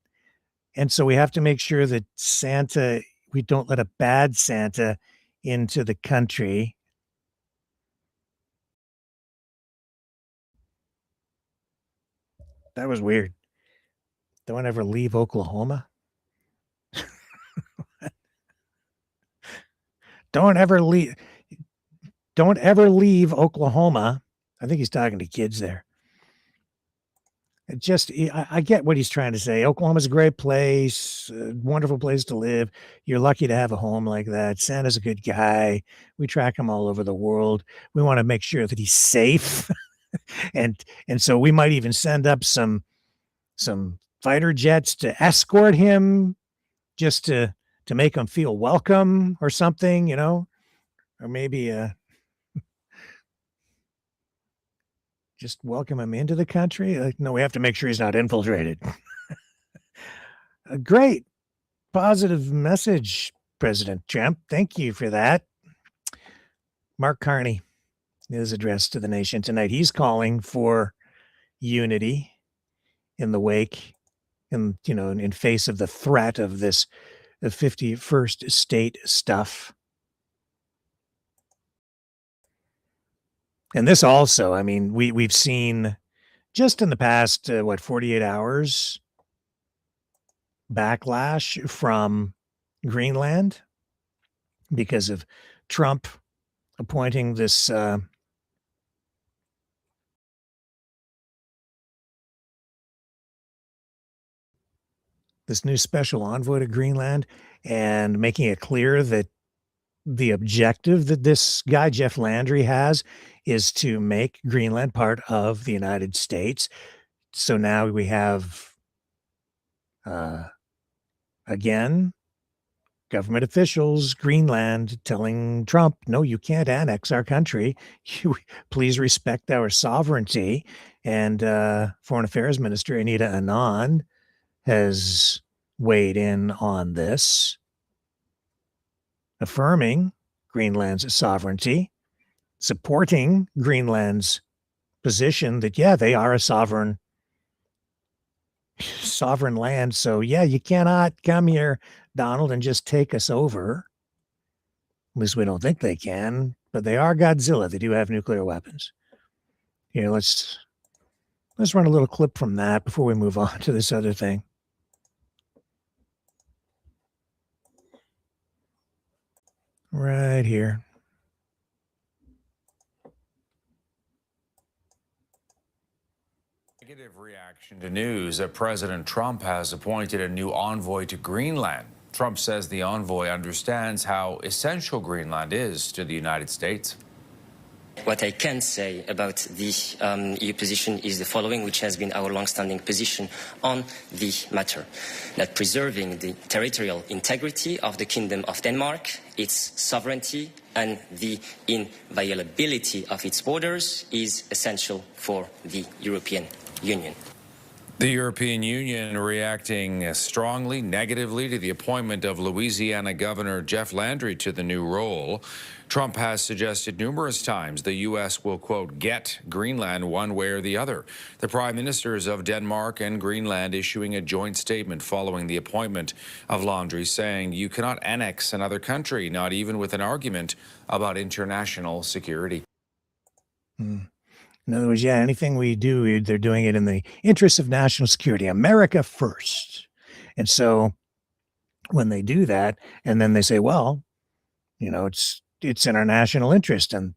And so we have to make sure that Santa, we don't let a bad Santa into the country. That was weird. Don't ever leave Oklahoma. Don't ever leave Oklahoma. I think he's talking to kids there. I get what he's trying to say. Oklahoma's a great place, a wonderful place to live. You're lucky to have a home like that. Santa's a good guy. We track him all over the world. We want to make sure that he's safe. and so we might even send up some fighter jets to escort him just to make him feel welcome or something, or maybe just welcome him into the country. No, we have to make sure he's not infiltrated. A great positive message, President Trump. Thank you for that. Mark Carney, his address to the nation tonight. He's calling for unity in the wake, in face of the threat of this the 51st state stuff. And this also, I mean, we've seen just in the past, 48 hours, backlash from Greenland because of Trump appointing this this new special envoy to Greenland and making it clear that the objective that this guy, Jeff Landry, has is to make Greenland part of the United States. So now we have, again, government officials, Greenland, telling Trump, no, you can't annex our country. Please respect our sovereignty. And Foreign Affairs Minister Anita Anand has weighed in on this, affirming Greenland's sovereignty, supporting Greenland's position that, yeah, they are a sovereign land. So, yeah, you cannot come here, Donald, and just take us over. At least we don't think they can, but they are Godzilla. They do have nuclear weapons. Here, let's run a little clip from that before we move on to this other thing. Right here.
Negative reaction to news that President Trump has appointed a new envoy to Greenland. Trump says the envoy understands how essential Greenland is to the United States.
What I can say about the EU position is the following, which has been our long-standing position on the matter, that preserving the territorial integrity of the Kingdom of Denmark, its sovereignty, and the inviolability of its borders is essential for the European Union.
The European Union reacting strongly, negatively to the appointment of Louisiana Governor Jeff Landry to the new role. Trump has suggested numerous times the U.S. will, quote, get Greenland one way or the other. The prime ministers of Denmark and Greenland issuing a joint statement following the appointment of Landry, saying you cannot annex another country, not even with an argument about international security.
In other words, yeah, anything we do, they're doing it in the interest of national security, America first. And so when they do that, and then they say, well, you know, it's in our national interest, and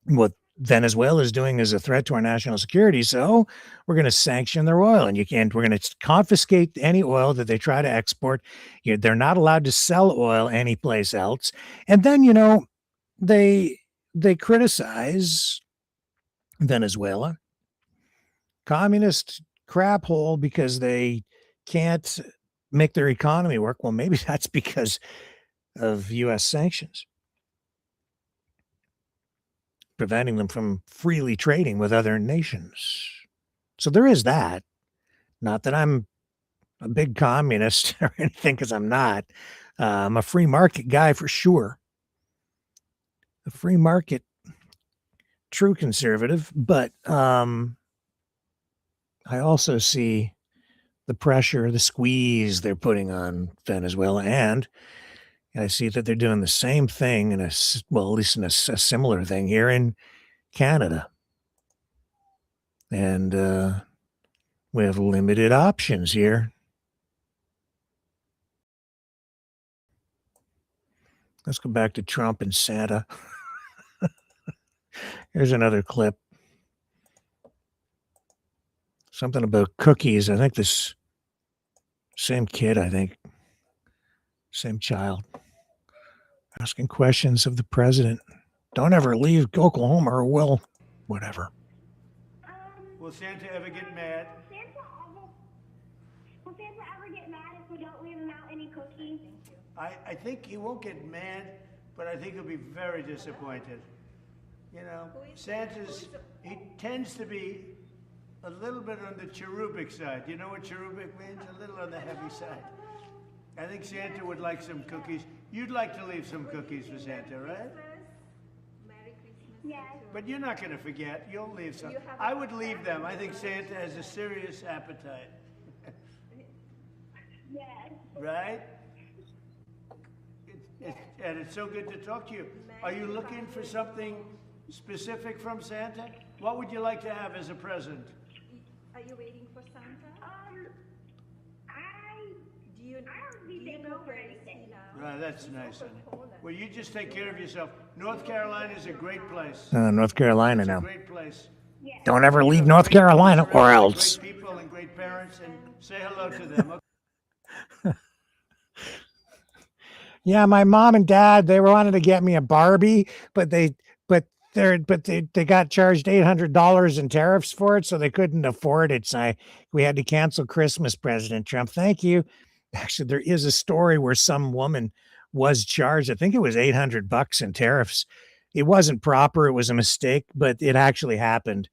what Venezuela is doing is a threat to our national security, so we're going to sanction their oil, and we're going to confiscate any oil that they try to export. They're not allowed to sell oil anyplace else. And then, you know, they criticize Venezuela, communist crap hole, because they can't make their economy work. Well, maybe that's because of U.S. sanctions, preventing them from freely trading with other nations. So there is that. Not that I'm a big communist or anything, because I'm not. I'm a free market guy for sure. A free market, true conservative, but I also see the pressure, the squeeze they're putting on Venezuela, and I see that they're doing the same thing at least in a similar thing here in Canada. And we have limited options here. Let's go back to Trump and Santa. Here's another clip. Something about cookies. I think this same kid, same child, asking questions of the president. Don't ever leave Oklahoma or whatever.
Will Santa ever get mad?
Will Santa ever get mad if we don't leave him out any cookies?
I think he won't get mad, but I think he'll be very disappointed. You know, he tends to be a little bit on the cherubic side. You know what cherubic means? A little on the heavy side. I think Santa would like some cookies. You'd like to leave some cookies for Santa, right?
Merry Christmas.
Yes.
But you're not going to forget. You'll leave some. I would leave them. I think Santa has a serious appetite.
Yes.
Right? And it's so good to talk to you. Are you looking for something specific from Santa? What would you like to have as a present?
Are you waiting for Santa?
I would be thankful for anything.
Right, that's nice, honey. Well, you just take care of yourself. North Carolina is a great place.
North Carolina
It's
now.
a great place.
Yes.
Don't ever leave North Carolina or else.
Great people and great parents, and say hello to them.
Yeah, my mom and dad, they wanted to get me a Barbie, but they got charged $800 in tariffs for it, so they couldn't afford it. So we had to cancel Christmas, President Trump. Thank you. Actually, there is a story where some woman was charged, I think it was $800 in tariffs. It wasn't proper, it was a mistake, but it actually happened.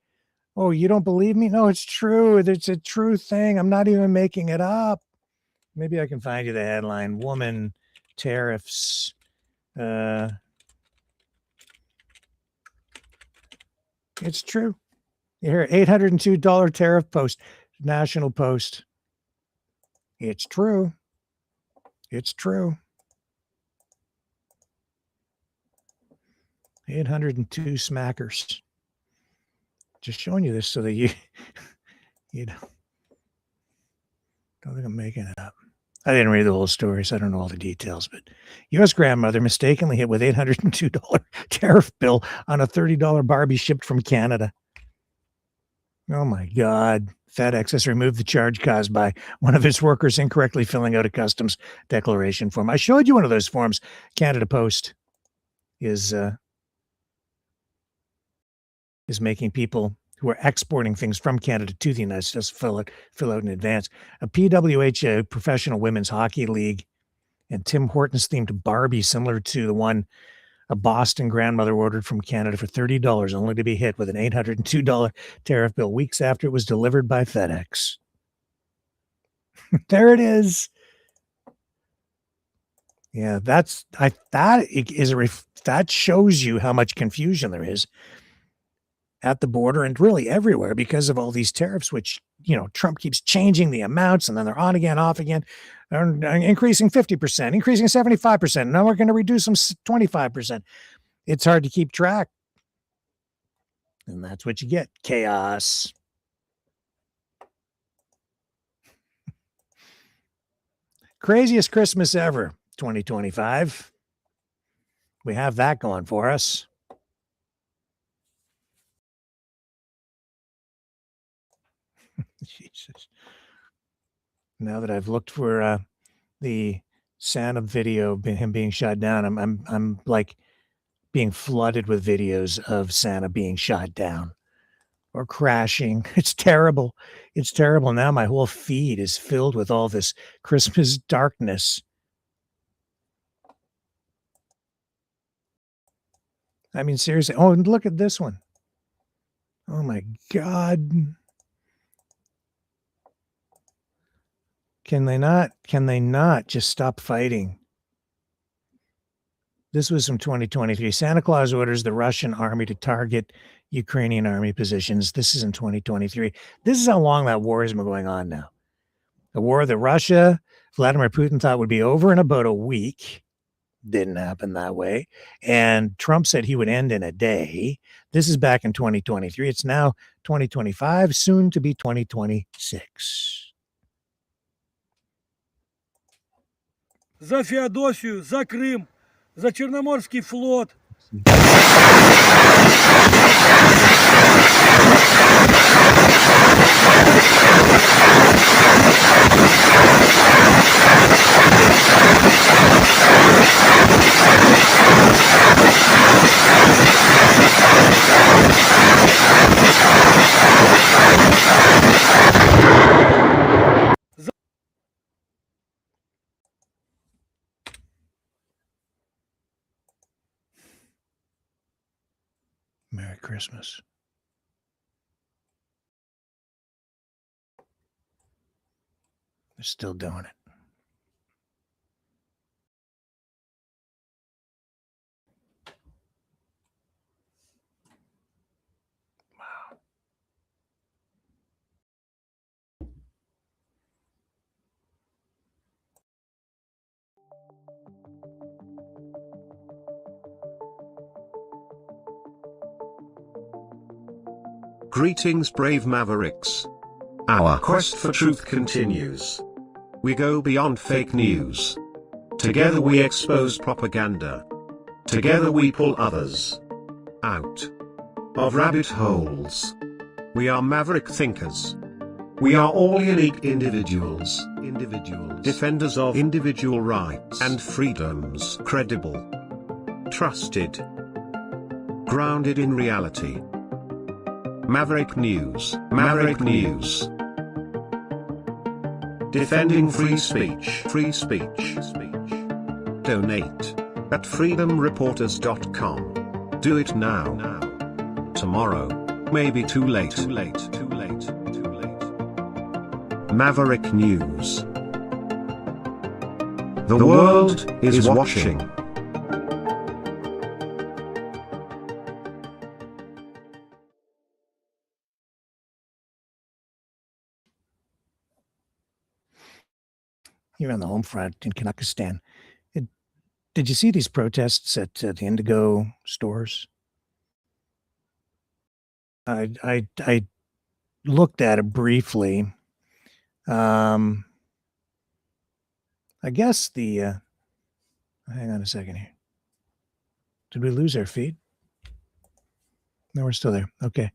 Oh, you don't believe me? No, it's true. It's a true thing. I'm not even making it up. Maybe I can find you the headline. Woman tariffs. It's true. You hear $802 tariff post, National Post. It's true. It's true. 802 smackers. Just showing you this so that you don't think I'm making it up. I didn't read the whole story, so I don't know all the details, but U.S. grandmother mistakenly hit with $802 tariff bill on a $30 Barbie shipped from Canada. Oh my God. FedEx has removed the charge caused by one of its workers incorrectly filling out a customs declaration form. I showed you one of those forms. Canada Post is making people who are exporting things from Canada to the United States fill out in advance. A PWH, a professional women's hockey league, and Tim Hortons themed Barbie, similar to the one a Boston grandmother ordered from Canada for $30, only to be hit with an $802 tariff bill weeks after it was delivered by FedEx. There it is. Yeah, that shows you how much confusion there is at the border and really everywhere because of all these tariffs, which, Trump keeps changing the amounts and then they're on again, off again, increasing 50%, increasing 75%. Now we're going to reduce them 25%. It's hard to keep track. And that's what you get. Chaos. Craziest Christmas ever, 2025. We have that going for us. Jesus. Now that I've looked for the Santa video, him being shot down, I'm like being flooded with videos of Santa being shot down or crashing. It's terrible. It's terrible. Now my whole feed is filled with all this Christmas darkness. I mean, seriously. Oh, and look at this one. Oh my God. Can they not just stop fighting? This was from 2023. Santa Claus orders the Russian army to target Ukrainian army positions. This is in 2023. This is how long that war has been going on now. The war that Vladimir Putin thought would be over in about a week. Didn't happen that way. And Trump said he would end in a day. This is back in 2023. It's now 2025, soon to be 2026.
За Феодосию, за Крым, за Черноморский флот.
Merry Christmas. They're still doing it. Wow.
Greetings, brave Mavericks. Our quest for truth continues. We go beyond fake news. Together we expose propaganda. Together we pull others out of rabbit holes. We are maverick thinkers. We are all unique individuals, defenders of individual rights and freedoms, credible, trusted, grounded in reality. Maverick News, Maverick News. Defending free speech, free speech. Donate at freedomreporters.com. Do it now. Tomorrow may be too late. Maverick News. The world is watching.
Here on the home front in Kazakhstan. Did you see these protests at the Indigo stores? I looked at it briefly. I guess hang on a second here. Did we lose our feed? No, we're still there. Okay.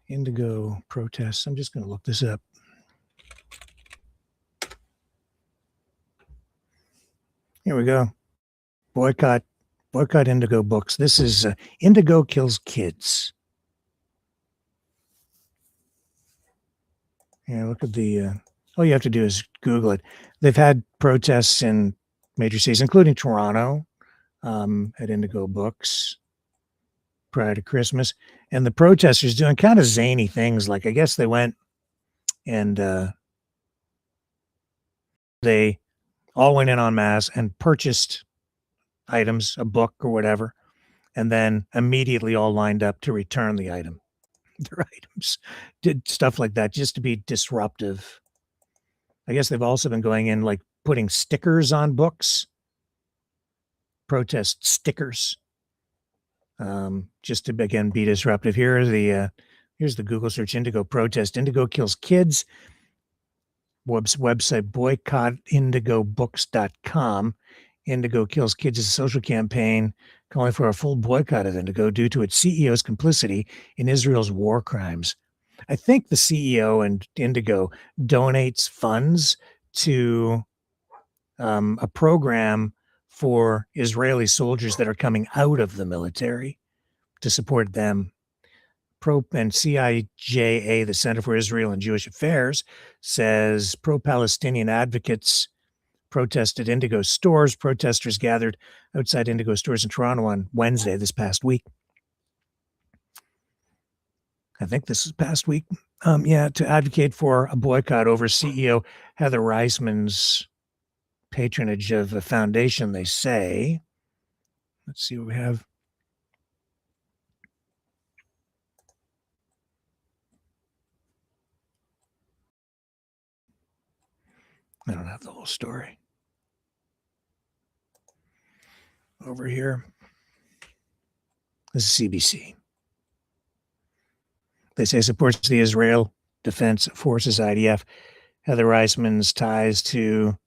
Indigo protests. I'm just going to look this up. Here we go. Boycott Indigo books. This is Indigo kills kids. Yeah, look at the. All you have to do is Google it. They've had protests in major cities, including Toronto, at Indigo Books prior to Christmas. And the protesters doing kind of zany things. Like, I guess they went And they all went in en masse and purchased items, a book or whatever, and then immediately all lined up to return their items, did stuff like that just to be disruptive. I guess they've also been going in like putting stickers on books, protest stickers, just to again be disruptive. Here's the Google search: Indigo protest. Indigo kills kids. Website boycottindigobooks.com. Indigo kills kids is a social campaign calling for a full boycott of Indigo due to its CEO's complicity in Israel's war crimes. I think the CEO and Indigo donates funds to a program for Israeli soldiers that are coming out of the military to support them. And CIJA, the Center for Israel and Jewish Affairs, says pro-Palestinian advocates protested Indigo stores. Protesters gathered outside Indigo stores in Toronto on Wednesday this past week. I think this is past week. To advocate for a boycott over CEO Heather Reisman's patronage of a foundation, they say. Let's see what we have. I don't have the whole story. Over here. This is CBC. They say supports the Israel Defense Forces, IDF. Heather Reisman's ties to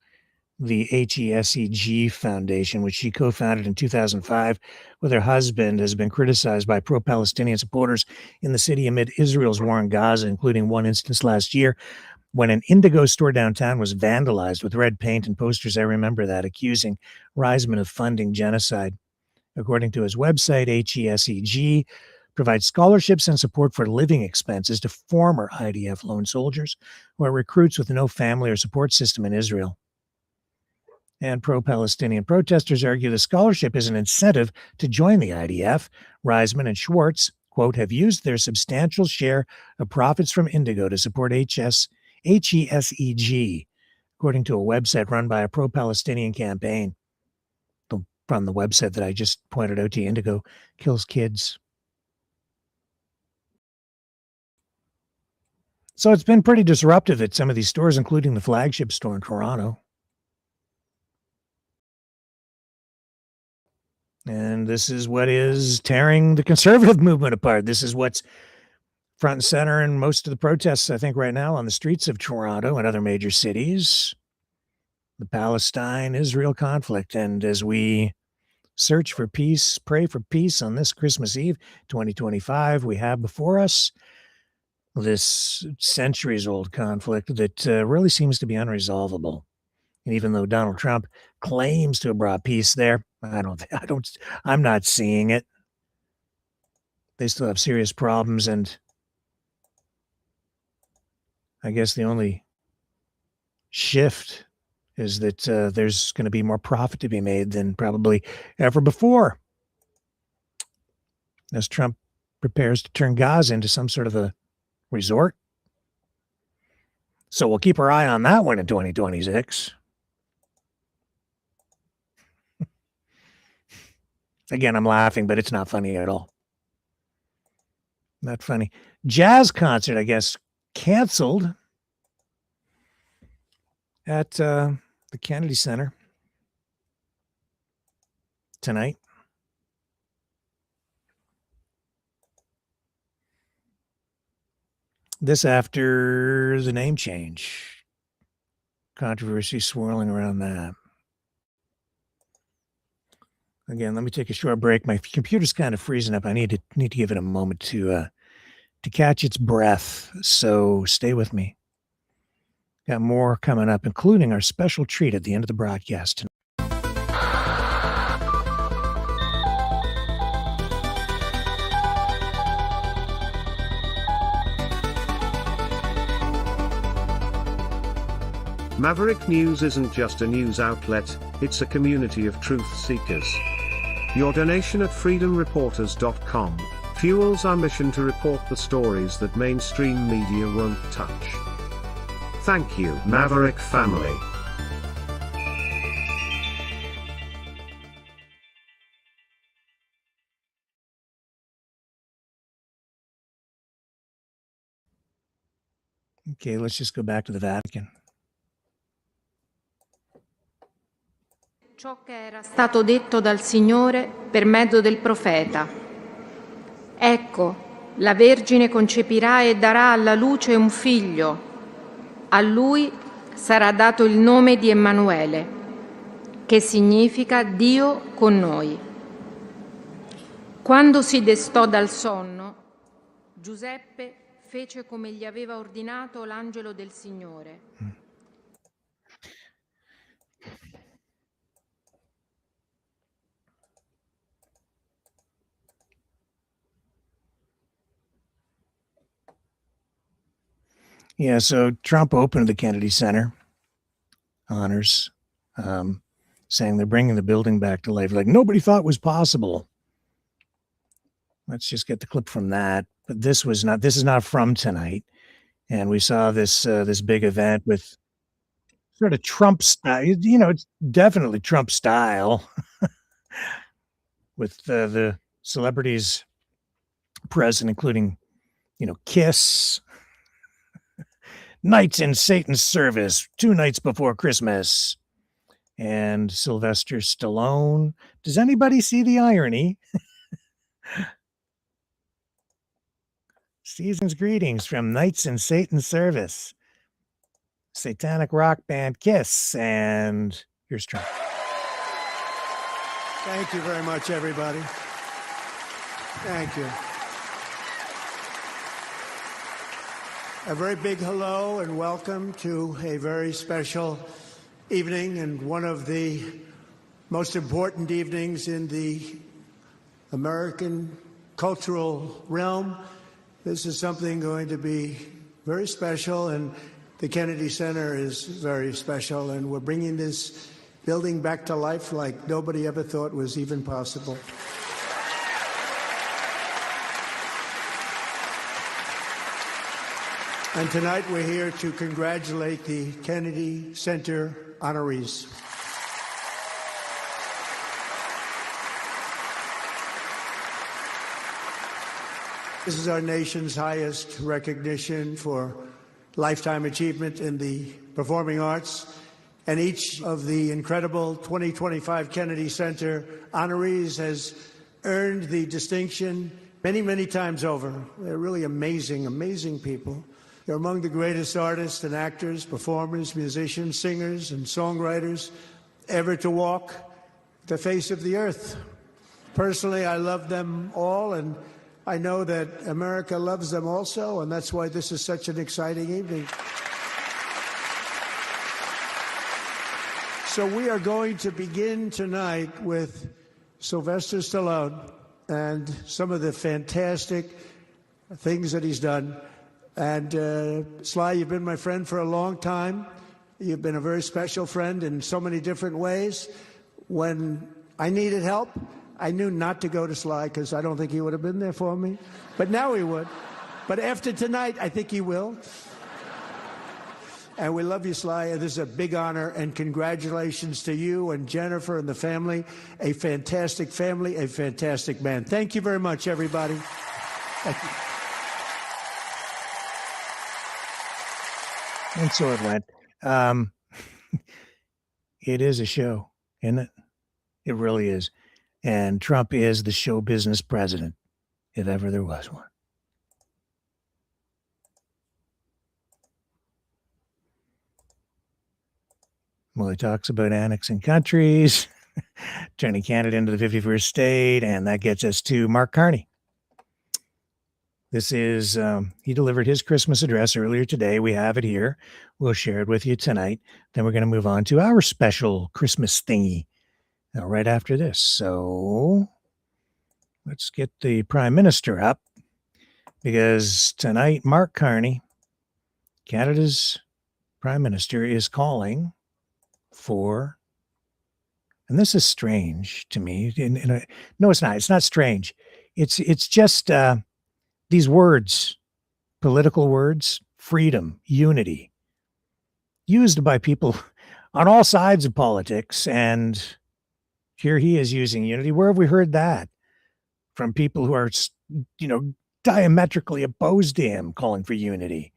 the HESEG Foundation, which she co-founded in 2005 with her husband, has been criticized by pro-Palestinian supporters in the city amid Israel's war in Gaza, including one instance last year when an Indigo store downtown was vandalized with red paint and posters. I remember that, accusing Reisman of funding genocide. According to his website, HESEG provides scholarships and support for living expenses to former IDF lone soldiers who are recruits with no family or support system in Israel. And pro-Palestinian protesters argue the scholarship is an incentive to join the IDF. Reisman and Schwartz, quote, have used their substantial share of profits from Indigo to support HESEG, according to a website run by a pro-Palestinian campaign. From the website that I just pointed out to you, Indigo kills kids. So it's been pretty disruptive at some of these stores, including the flagship store in Toronto. And this is what is tearing the conservative movement apart. This is what's front and center in most of the protests, I think, right now on the streets of Toronto and other major cities. The Palestine-Israel conflict. And as we search for peace, pray for peace on this Christmas Eve, 2025, we have before us this centuries-old conflict that really seems to be unresolvable. And even though Donald Trump claims to have brought peace there, I'm not seeing it. They still have serious problems, and I guess the only shift is that there's going to be more profit to be made than probably ever before, as Trump prepares to turn Gaza into some sort of a resort. So we'll keep our eye on that one in 2026. Again, I'm laughing, but it's not funny at all. Not funny. Jazz concert, I guess, canceled at the Kennedy Center tonight. This after the name change. Controversy swirling around that. Again, let me take a short break. My computer's kind of freezing up. I need to give it a moment to catch its breath. So stay with me. Got more coming up, including our special treat at the end of the broadcast tonight.
Maverick News isn't just a news outlet, it's a community of truth seekers. Your donation at freedomreporters.com fuels our mission to report the stories that mainstream media won't touch. Thank you, Maverick family.
Okay, let's just go back to the Vatican.
Ciò che era stato detto dal Signore per mezzo del profeta. Ecco, la Vergine concepirà e darà alla luce un figlio. A lui sarà dato il nome di Emanuele, che significa Dio con noi. Quando si destò dal sonno, Giuseppe fece come gli aveva ordinato l'angelo del Signore.
Yeah, so Trump opened the Kennedy Center honors, saying they're bringing the building back to life like nobody thought was possible. Let's just get the clip from that. But this is not from tonight. And we saw this big event with sort of Trump style. You know, it's definitely Trump style with the celebrities present, including, you know, Kiss, Knights in Satan's Service, 2 nights before Christmas, and Sylvester Stallone. Does anybody see the irony? Season's greetings from Knights in Satan's Service, satanic rock band Kiss, and here's Trump.
Thank you very much, everybody. Thank you. A very big hello and welcome to a very special evening and one of the most important evenings in the American cultural realm. This is something going to be very special, and the Kennedy Center is very special, and we're bringing this building back to life like nobody ever thought was even possible. And tonight we're here to congratulate the Kennedy Center honorees. This is our nation's highest recognition for lifetime achievement in the performing arts. And each of the incredible 2025 Kennedy Center honorees has earned the distinction many, many times over. They're really amazing, amazing people. They're among the greatest artists and actors, performers, musicians, singers, and songwriters ever to walk the face of the earth. Personally, I love them all, and I know that America loves them also, and that's why this is such an exciting evening. So we are going to begin tonight with Sylvester Stallone and some of the fantastic things that he's done. And Sly, you've been my friend for a long time. You've been a very special friend in so many different ways. When I needed help, I knew not to go to Sly because I don't think he would have been there for me. But now he would. But after tonight, I think he will. And we love you, Sly. And this is a big honor. And congratulations to you and Jennifer and the family. A fantastic family, a fantastic man. Thank you very much, everybody. Thank you.
And so it went. It is a show, isn't it? It really is. And Trump is the show business president, if ever there was one. Well, he talks about annexing countries, turning Canada into the 51st state, and that gets us to Mark Carney. This is, he delivered his Christmas address earlier today. We have it here. We'll share it with you tonight. Then we're going to move on to our special Christmas thingy right after this. So let's get the Prime Minister up, because tonight Mark Carney, Canada's Prime Minister, is calling for, and this is strange to me. No, it's not. It's not strange. It's just these words, political words: freedom, unity, used by people on all sides of politics. And here he is using unity. Where have we heard that? From people who are, diametrically opposed to him calling for unity.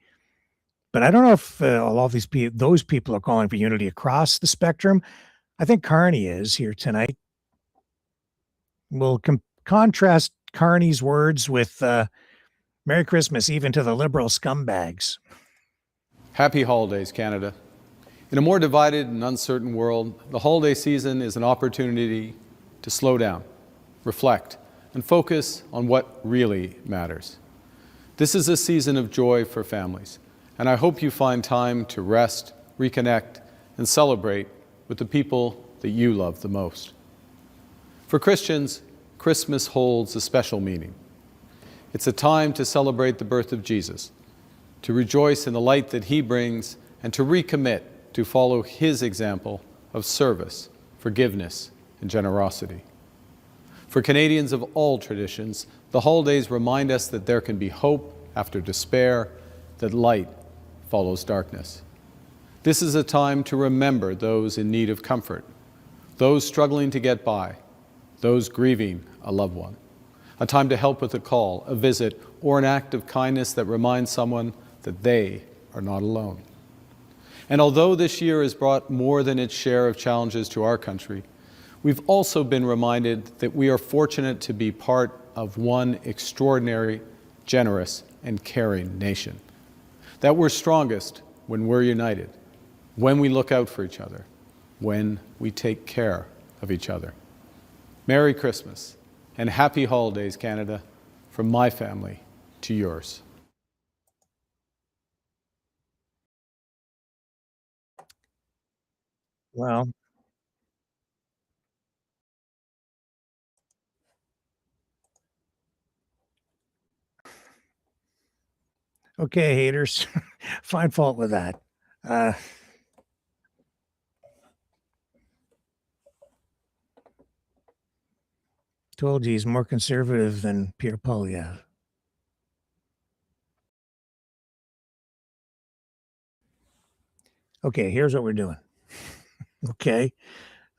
But I don't know if all those people are calling for unity across the spectrum. I think Carney is here tonight. We'll contrast Carney's words with Merry Christmas even to the liberal scumbags.
Happy holidays, Canada. In a more divided and uncertain world, the holiday season is an opportunity to slow down, reflect, and focus on what really matters. This is a season of joy for families, and I hope you find time to rest, reconnect, and celebrate with the people that you love the most. For Christians, Christmas holds a special meaning. It's a time to celebrate the birth of Jesus, to rejoice in the light that he brings, and to recommit to follow his example of service, forgiveness, and generosity. For Canadians of all traditions, the holidays remind us that there can be hope after despair, that light follows darkness. This is a time to remember those in need of comfort, those struggling to get by, those grieving a loved one. A time to help with a call, a visit, or an act of kindness that reminds someone that they are not alone. And although this year has brought more than its share of challenges to our country, we've also been reminded that we are fortunate to be part of one extraordinary, generous, and caring nation. That we're strongest when we're united, when we look out for each other, when we take care of each other. Merry Christmas and happy holidays, Canada, from my family to yours.
Well, okay, haters, find fault with that. Told you he's more conservative than Pierre Poilievre. Okay, here's what we're doing. Okay,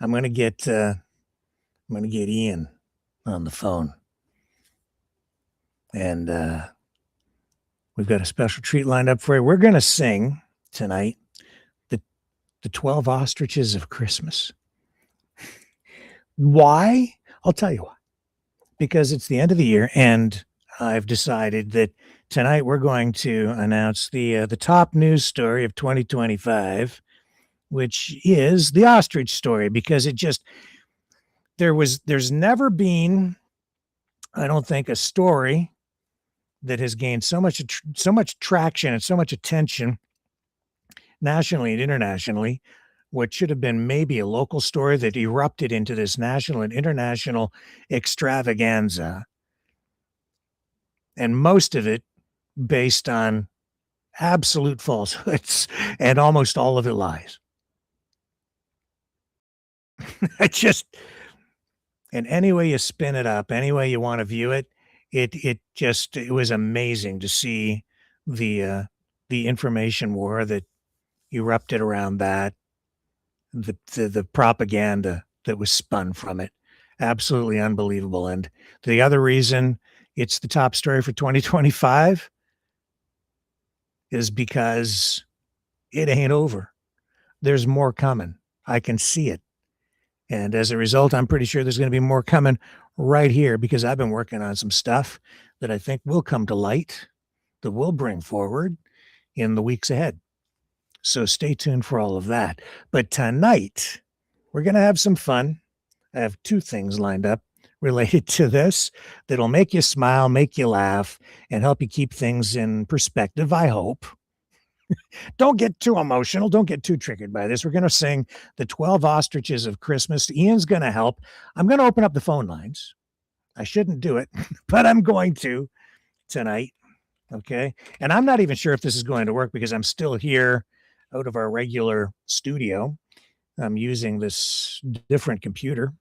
I'm gonna get Ian on the phone, and we've got a special treat lined up for you. We're gonna sing tonight the 12 Ostriches of Christmas. Why? I'll tell you why. Because it's the end of the year, and I've decided that tonight we're going to announce the top news story of 2025, which is the ostrich story. Because there's never been, I don't think, a story that has gained so much traction and so much attention nationally and internationally. What should have been maybe a local story that erupted into this national and international extravaganza. And most of it based on absolute falsehoods, and almost all of it lies. And any way you spin it up, any way you want to view it, it was amazing to see the information war that erupted around that, the propaganda that was spun from it. Absolutely unbelievable. And the other reason it's the top story for 2025 is because it ain't over. There's more coming. I can see it. And as a result, I'm pretty sure there's going to be more coming right here, because I've been working on some stuff that I think will come to light, that we'll bring forward in the weeks ahead. So stay tuned for all of that. But tonight, we're going to have some fun. I have two things lined up related to this that'll make you smile, make you laugh, and help you keep things in perspective, I hope. Don't get too emotional. Don't get too triggered by this. We're going to sing the 12 Ostriches of Christmas. Ian's going to help. I'm going to open up the phone lines. I shouldn't do it, but I'm going to tonight. Okay. And I'm not even sure if this is going to work, because I'm still here out of our regular studio. I'm using this different computer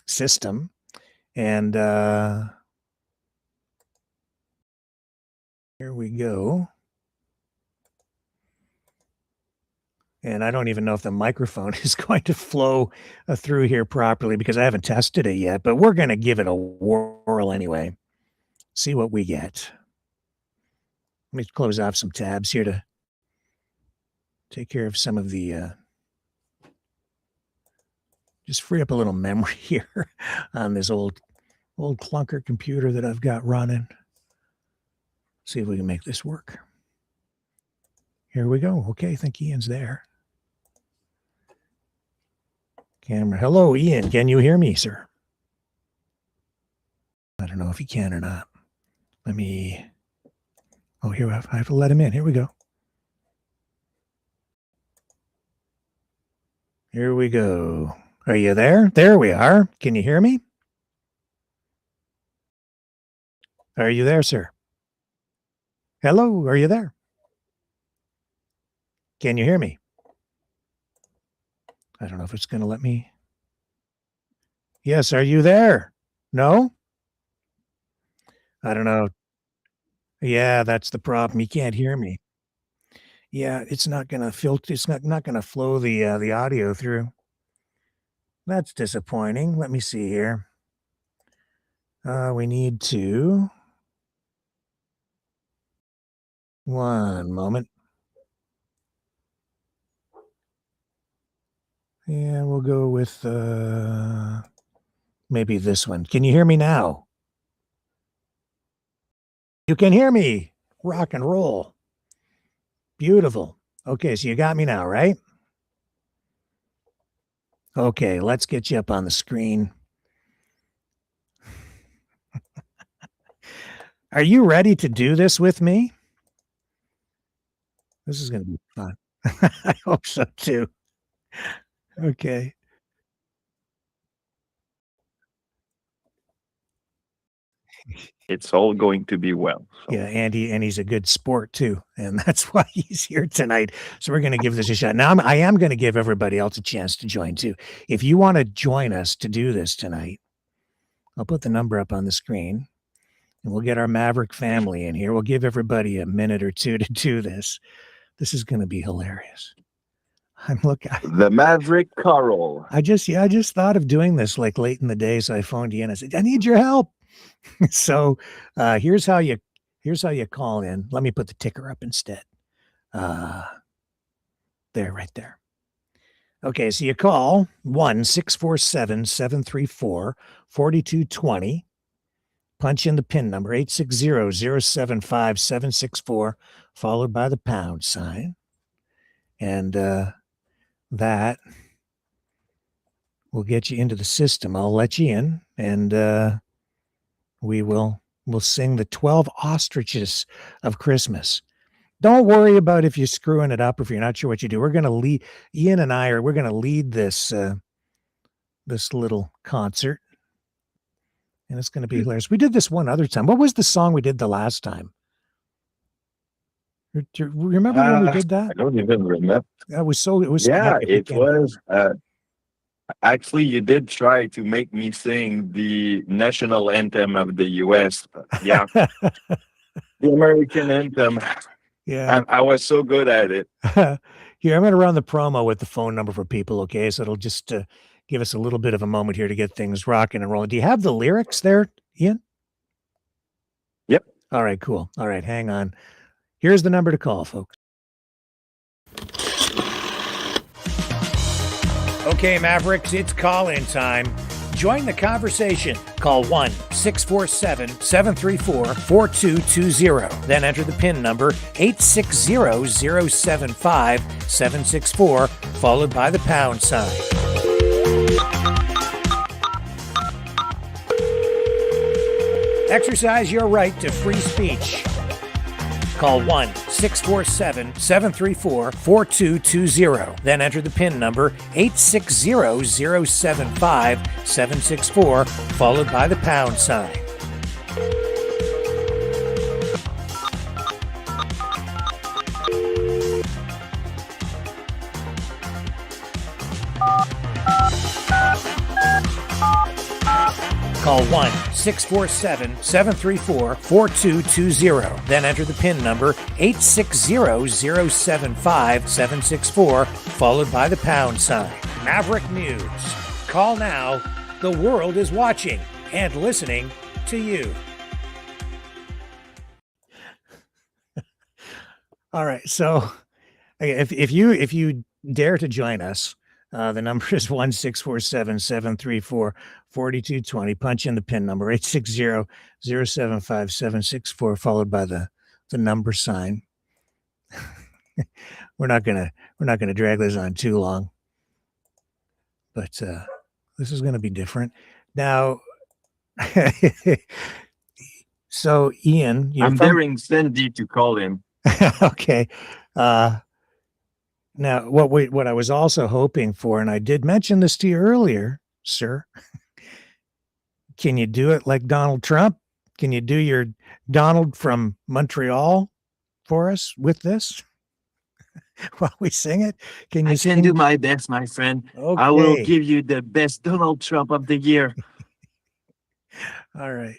system. And here we go. And I don't even know if the microphone is going to flow through here properly because I haven't tested it yet, but we're going to give it a whirl anyway. See what we get. Let me close off some tabs here to take care of some of the, just free up a little memory here on this old clunker computer that I've got running. See if we can make this work. Here we go. Okay, I think Ian's there. Camera. Hello, Ian. Can you hear me, sir? I don't know if he can or not. Let me... Oh, here I have to let him in. Here we go. Here we go. Are you there? There we are. Can you hear me? Are you there, sir? Hello, are you there? Can you hear me? I don't know if it's going to let me. Yes, are you there? No? I don't know. Yeah, that's the problem. You can't hear me. Yeah, it's not going to filter. It's not going to flow the audio through. That's disappointing. Let me see here. We need to. One moment. Yeah, we'll go with maybe this one. Can you hear me now? You can hear me. Rock and roll. Beautiful. Okay, so you got me now, right? Okay, let's get you up on the screen. Are you ready to do this with me? This is going to be fun. I hope so too. Okay.
It's all going to be well. So.
Yeah, and he's a good sport too, and that's why he's here tonight. So we're going to give this a shot. Now I am going to give everybody else a chance to join too. If you want to join us to do this tonight, I'll put the number up on the screen, and we'll get our Maverick family in here. We'll give everybody a minute or two to do this. This is going to be hilarious.
The Maverick Carol.
I just thought of doing this like late in the day, so I phoned you in. I said, I need your help. So here's how you call in. Let me put the ticker up instead. There, right there. Okay, so you call 1-647-734-4220. Punch in the PIN number 860-075-764, followed by the pound sign. And that will get you into the system. I'll let you in, and we'll sing the 12 ostriches of Christmas. Don't worry about if you're screwing it up or if you're not sure what you do. We're going to lead, Ian and I we're going to lead this this little concert, and it's going to be hilarious. We did this one other time. What was the song we did the last time? Do you remember when we did that?
I don't even remember.
It was so
Yeah,
epic.
it was. Actually, you did try to make me sing the national anthem of the U.S. Yeah, the American anthem.
Yeah,
I was so good at it.
Here, I'm going to run the promo with the phone number for people. Okay, so it'll just give us a little bit of a moment here to get things rocking and rolling. Do you have the lyrics there, Ian?
Yep.
All right, cool. All right, hang on. Here's the number to call, folks. Okay, Mavericks, it's call-in time. Join the conversation. Call 1-647-734-4220. Then enter the PIN number 860-075-764, followed by the pound sign. Exercise your right to free speech. Call 1-647-734-4220. Then enter the PIN number 860-075-764, followed by the pound sign. Call 1-647-734-4220. Then enter the PIN number 860-075-764, followed by the pound sign. Maverick News. Call now. The world is watching and listening to you. All right. So if you dare to join us, the number is 1-647-734-4220. Punch in the PIN number 860-075-764, followed by the number sign. We're not gonna drag this on too long, but this is gonna be different now. So Ian,
I'm daring Cindy to call him.
Okay. Now, what I was also hoping for, and I did mention this to you earlier, sir, can you do it like Donald Trump? Can you do your Donald from Montreal for us with this while we sing it? Can you?
I can do my best, my friend.
Okay.
I will give you the best Donald Trump of the year.
All right.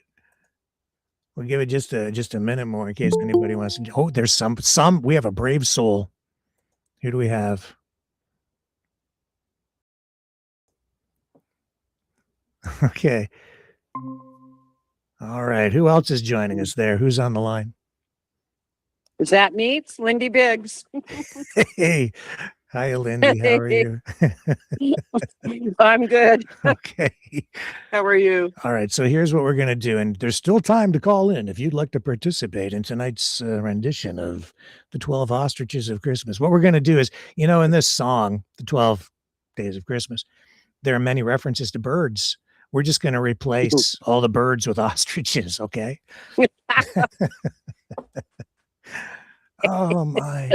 We'll give it just a minute more in case anybody wants to. Oh, there's some. We have a brave soul. Who do we have? Okay. All right. Who else is joining us there? Who's on the line?
Is that me? It's Lindy Biggs.
Hey. Hi, Lindy. How are you?
I'm good.
Okay.
How are you?
All right. So here's what we're going to do. And there's still time to call in if you'd like to participate in tonight's rendition of the 12 Ostriches of Christmas. What we're going to do is, in this song, the 12 Days of Christmas, there are many references to birds. We're just going to replace all the birds with ostriches. Okay. Oh my.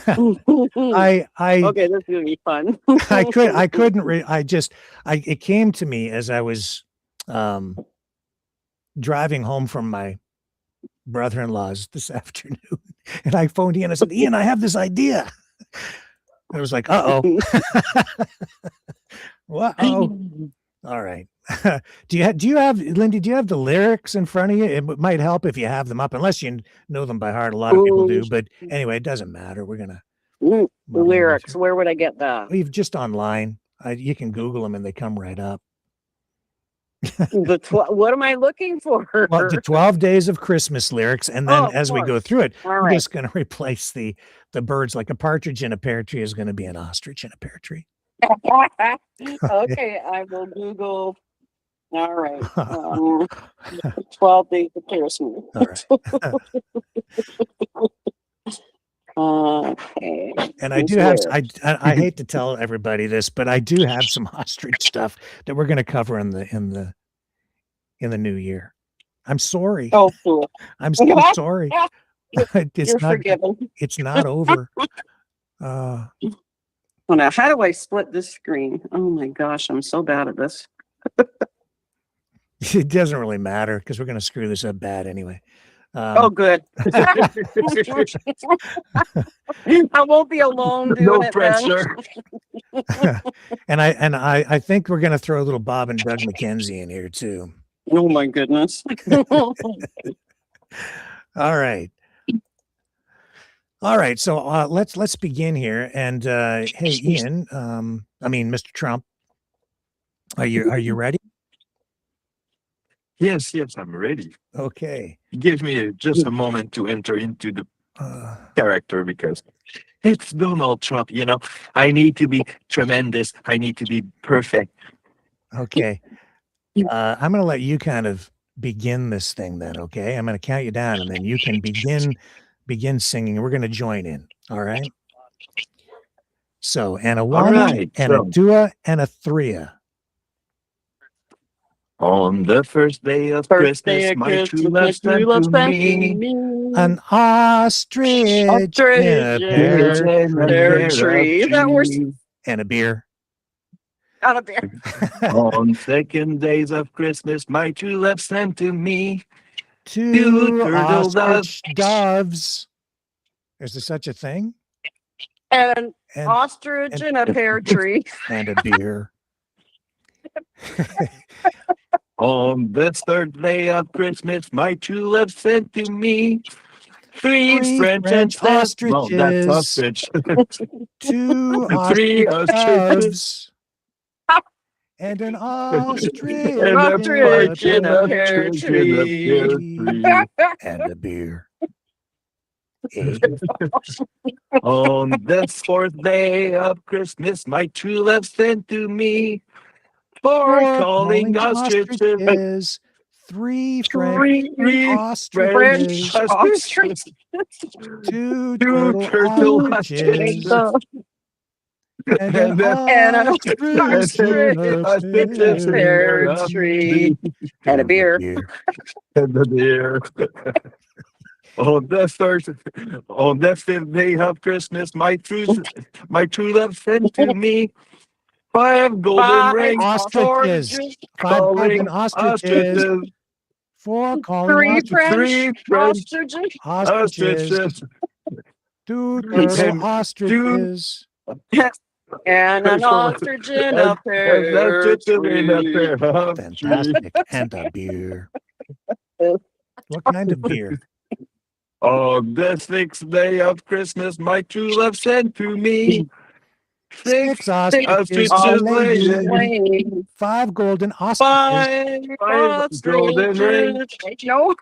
Okay,
this is gonna be fun.
It came to me as I was driving home from my brother-in-law's this afternoon, and I phoned Ian. I said, Ian, I have this idea. I was like, uh-oh. Uh-oh. All right. Do you have, Lindy, do you have the lyrics in front of you? It might help if you have them up, unless you know them by heart. A lot of people do, but anyway, it doesn't matter. We're going to.
The lyrics, where would I get that?
We've just online. You can Google them and they come right up.
What am I looking for?
Well, the 12 Days of Christmas lyrics. And then as we go through it, we're just going to replace the birds. Like a partridge in a pear tree is going to be an ostrich in a pear tree.
Okay, I will Google. All right. 12 Days of Christmas. Okay.
And I do have, I hate to tell everybody this, but I do have some ostrich stuff that we're going to cover in the new year. I'm sorry.
Oh, cool.
I'm so sorry. You're forgiven. It's not over.
Well, now, how do I split this screen? Oh my gosh, I'm so bad at this.
It doesn't really matter because we're going to screw this up bad anyway.
Good. I won't be alone doing
no
it.
Pressure.
and I think we're going to throw a little Bob and Doug McKenzie in here too.
Oh my goodness.
All right. So let's begin here. And hey, Ian, Mr. Trump, are you ready?
Yes, I'm ready.
Okay.
Give me just a moment to enter into the character because it's Donald Trump, I need to be tremendous. I need to be perfect.
Okay. I'm going to let you kind of begin this thing then, okay? I'm going to count you down and then you can begin singing. We're going to join in, all right? So, and a one, a dua, and a threa.
On the first day of Christmas, my true love sent to me
an ostrich in a pear tree. And a beer.
Out of beer.
On second days of Christmas, my true love sent to me
two turtle doves. Is there such a thing?
And ostrich in a pear tree.
And a beer.
On this third day of Christmas, my true love sent to me three French
ostriches.
No, that's ostrich.
2
Three
ostrich
ostriches.
doves. And an ostrich
And a
Ostrich in a pear
partridge in a pear tree.
and a beer.
On this fourth day of Christmas, my true love sent to me 4 calling ostriches.
3 French
French
ostriches.
ostriches.
2
turtle
ostriches. And an ostrich in a
pear tree. And a beer.
And a beer. On the fifth day of Christmas, my true love sent to me 5 golden rings,
ostriches. 5 golden ostriches. 4 calling ostriches.
3 French
Ostriches. 2 turtle ostriches.
And an ostrich in a pear tree.
Fantastic. And a beer. What kind of beer?
On the 6th day of Christmas, my true love sent to me 6 ostriches laying.
5 golden ostriches.
5 golden rings.
No.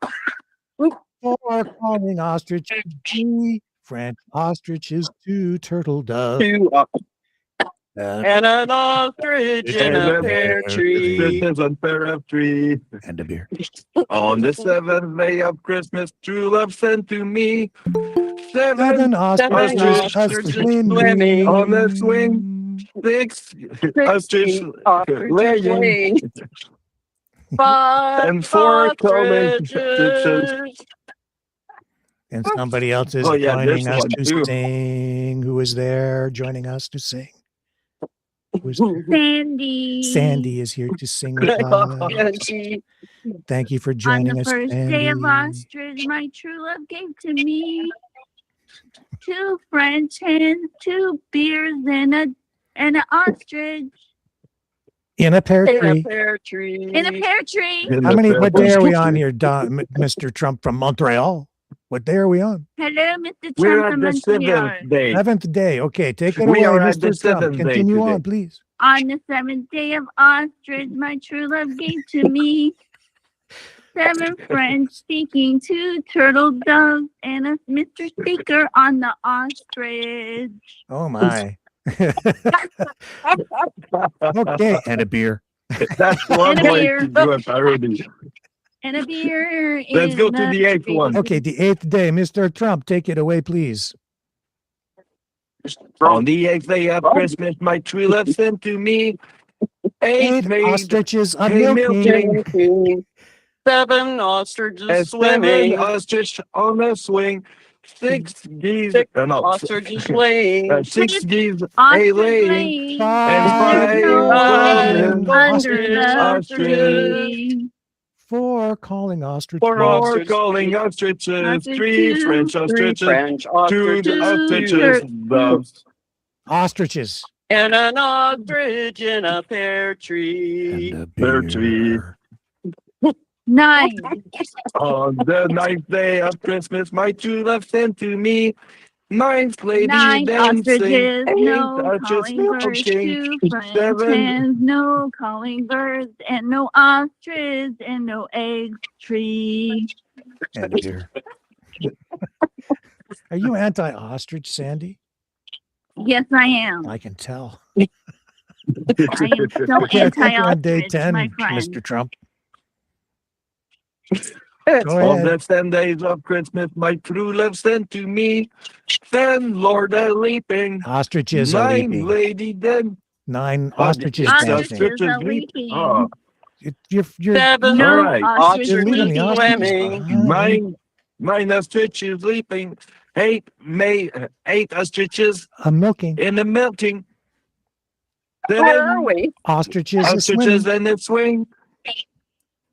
4 calling ostriches. 3 French ostriches. 2 turtle doves.
2 and an ostrich in a pear tree.
And a beer.
On the 7th day of Christmas, true love sent to me
7 ostriches
swimming
on the swing. 6 ostriches laying.
5
and 4 calling
ostriches.
And somebody else is joining us to sing. Who is there joining us to sing?
Sandy.
Sandy is here to sing with us. Thank you for joining
us. On the
us,
first day of ostrich, my true love gave to me 2 French hens, 2 beers, and an ostrich.
In a pear tree.
In a pear tree.
In a pear tree.
What day are we on here, Mr. Trump from Montreal? What day are we on?
Hello, Mr. Trump
We're at
from
the
Montreal.
7th day.
7th day. Okay, take it
We
away,
are at the
Mr. Trump.
7th day
Continue on,
today.
please.
On the 7th day of ostrich, my true love gave to me 7 French speaking, 2 turtle doves, and a Mr. Speaker on the ostrich.
Oh, my. Okay, and a beer.
That's one
And a
way
beer.
to do a parody.
And a beer.
Let's
in
go to the 8th one.
Okay, the 8th day. Mr. Trump, take it away, please.
On the 8th day of Christmas, my true love sent to me 8
ostriches are
milking.
7 ostriches
And 7
swimming.
ostrich on a swing. 6 geese.
Ostriches laying.
6 geese
Ostrich
laying.
laying.
And 5
Under
golden
the
ostriches.
tree.
4 calling ostriches.
4 calling ostriches. 3 French ostriches. 2 ostriches. Doves.
Ostriches.
And an ostrich in a pear tree.
And a
Pear tree.
9.
On the 9th day of Christmas, my true love sent to me 9 ladies
9
dancing.
ostriches,
8
no
ostriches
calling birds,
milking.
2 French
7
hens, no calling birds, and no ostriches, and no egg tree.
And a beer. Are you anti-ostrich, Sandy?
Yes, I am.
I can tell.
I am so
Okay, I think we're on day
anti-ostrich,
10,
my friend.
Mr. Trump.
On the 10 days of Christmas, my true love sent to me 10 Lord a leaping.
Ostriches are
9
leaping.
lady then.
9 ostriches
Ostriches
dancing.
are leaping.
Oh,
You're
7
No
all right.
ostriches
You're leaving the
leaping.
ostriches
swimming.
behind.
Mine ostrich is leaping. 8 ostriches
Milking.
in the melting.
Where are
7
we?
Ostriches are
ostriches
swimming.
in the swing.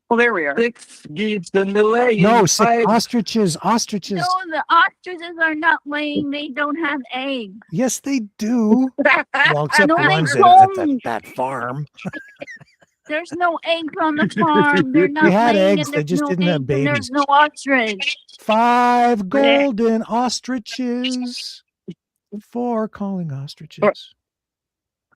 Well, there we are.
6 geese in the laying.
No, 6
5
ostriches.
No,
Ostriches.
the ostriches are not laying. They don't have eggs.
Yes, they do. Well, except
No,
the
they
ones
don't.
at that farm.
There's no eggs on the farm. They're not
They had
laying,
eggs,
and
they
there's
just
no
didn't have
eggs, and
babies.
there's no ostrich.
5 golden ostriches. 4 calling ostriches.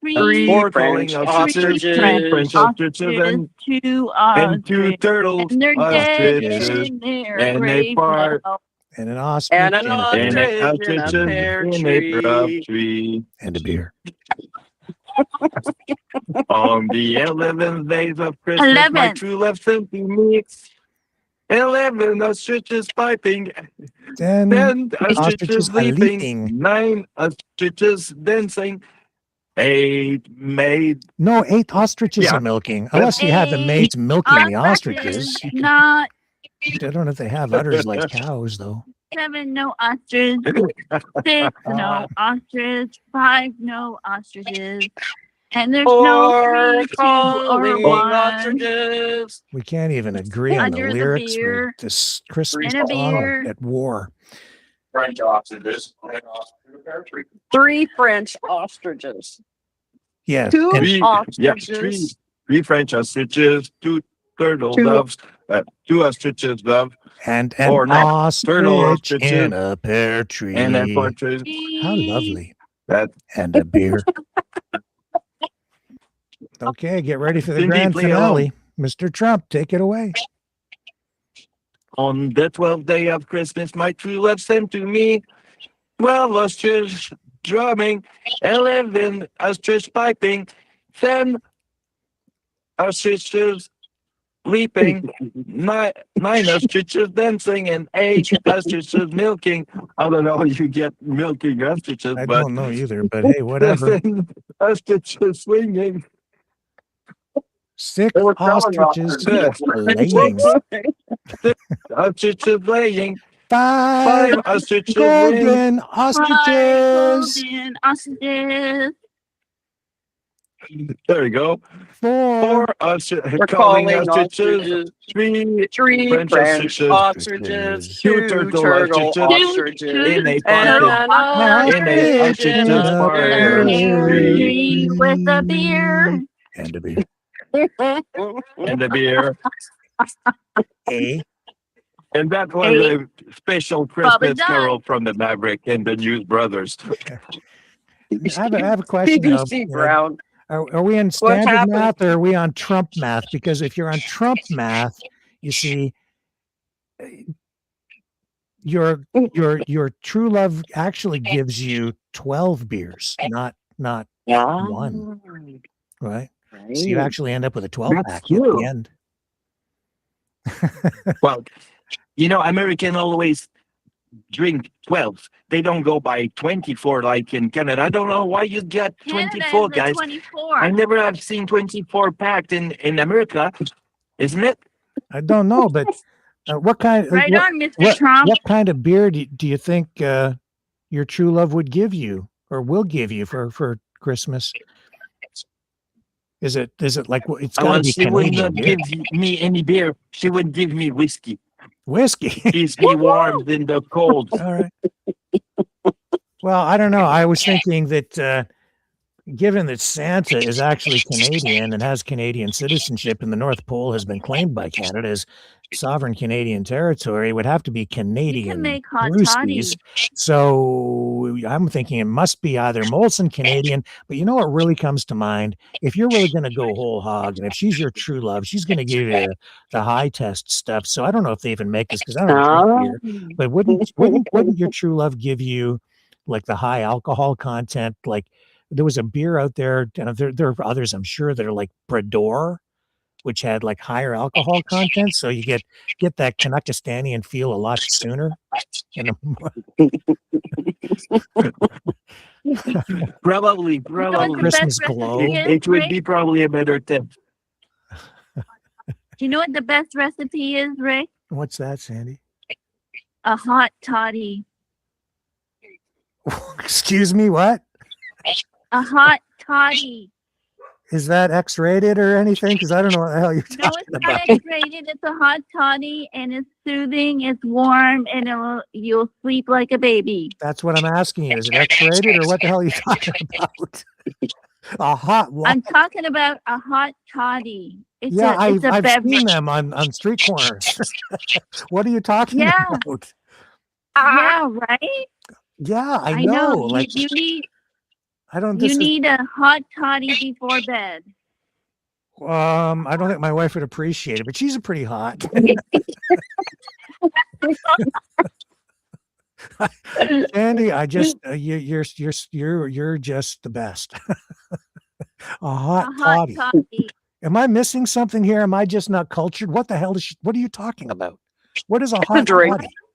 4 calling ostriches, 3 French ostriches, and 2 turtle
And they're dead
ostriches,
in their
and a
grave
fart,
now.
And an ostrich.
And an
and a
ostrich
beer.
and an
in a
ostrich
pear
in a pear
tree.
tree.
And a beer.
On the 11th days of Christmas, my
11.
true love sent to me 11 ostriches piping,
10
10
ostriches
ostriches
are
leaping,
leaping.
9 ostriches dancing, 8 made.
No, 8 ostriches
Yeah.
are milking. Unless you have the maids milking the ostriches. You can,
Not
I don't know if they have udders like cows, though.
7, no ostrich. 6, no ostrich. 5, no ostriches. And there's no 3, 2, or 1.
Ostriches.
We can't even agree on the
Under the
lyrics for
beer.
this Christmas
And a
song
beer.
at war.
French ostriches. And an ostrich in a pear tree.
3 French ostriches.
Yes.
2
and-
Yeah,
ostriches.
3 French ostriches, 2 turtle
2
doves, 2 ostriches dove,
And
or
an
not, turtle
ostrich
ostriches,
in a pear tree.
and then partridge.
How lovely.
That
And a beer. Okay, get ready for the
Cindy,
grand
play along.
finale. Mr. Trump, take it away.
On the 12th day of Christmas, my true love sent to me 12 ostrich drumming, 11 ostrich piping, 10 ostriches leaping, 9 ostriches dancing, and 8 ostriches milking. I don't know how you get milking ostriches,
I
but
don't know either, but hey, whatever.
7 ostriches swinging.
6
They were selling
ostriches
ostriches.
laying.
6 ostriches laying,
5
5 ostriches laying.
golden ostriches.
Golden ostriches.
There you go.
4
4 calling
calling
ostriches,
ostriches.
3
3
French
French
ostriches,
ostriches.
2
2
turtle
turtle
ostriches, in a
ostriches.
pond,
And
in a
ostrich in
ostrich's
a
pear
pear
tree,
With a beer.
And a beer.
and a beer.
A.
And that was a special Christmas carol from the Maverick and the News Brothers.
I have a question. Now.
BBC Brown.
Are we in standard
happened?
math or are we on Trump math? Because if you're on Trump math, you see, your true love actually gives you 12 beers, not 1, right? So you actually end up with a 12
That's
pack at
true.
the end.
Well, you know, Americans always drink 12. They don't go by 24 like in Canada. I don't know why you get 24, guys.
24.
I never have seen 24 packed in America, isn't it?
I don't know, but what kind?
Right
what,
on, Mr. Trump.
What kind of beer do you think your true love would give you or will give you for Christmas? Is it like it's got to be
She would
Canadian
not
beer?
give me any beer. She would give me whiskey.
Whiskey.
Keeps me warm in the cold.
All right. Well, I don't know. I was thinking that given that Santa is actually Canadian and has Canadian citizenship and the North Pole has been claimed by Canada as sovereign Canadian territory, it would have to be Canadian
make hot
brewskis.
toddies.
So I'm thinking it must be either Molson Canadian, but you know what really comes to mind? If you're really going to go whole hog, and if she's your true love, she's going to give you the high test stuff. So I don't know if they even make this because I don't drink beer, but wouldn't your true love give you like the high alcohol content? Like there was a beer out there, and there are others I'm sure that are like Brador, which had like higher alcohol content, so you get that Canuckistanian feel a lot sooner.
Probably.
Christmas glow.
It would be probably a better tip.
Do you know what the best recipe is, Rick?
What's that, Sandy?
A hot toddy.
Excuse me, what?
A hot toddy.
Is that X-rated or anything? Because I don't know what the hell you're
No,
talking
it's
about.
not X-rated. It's a hot toddy, and it's soothing. It's warm, and you'll sleep like a baby.
That's what I'm asking you. Is it X-rated or what the hell are you talking about? A hot what?
I'm talking about a hot toddy. It's
Yeah,
it's a
I've
beverage.
seen them on street corners. What are you talking
Yeah.
about?
Yeah, right?
Yeah, I
I know.
know. Like
You need
I don't.
you
This is.
need a hot toddy before bed.
I don't think my wife would appreciate it, but she's a pretty hot. Andy, I just you're just the best. A hot
A hot
toddy.
toddy.
Am I missing something here? Am I just not cultured? What the hell is what are you talking about? What is a hot toddy?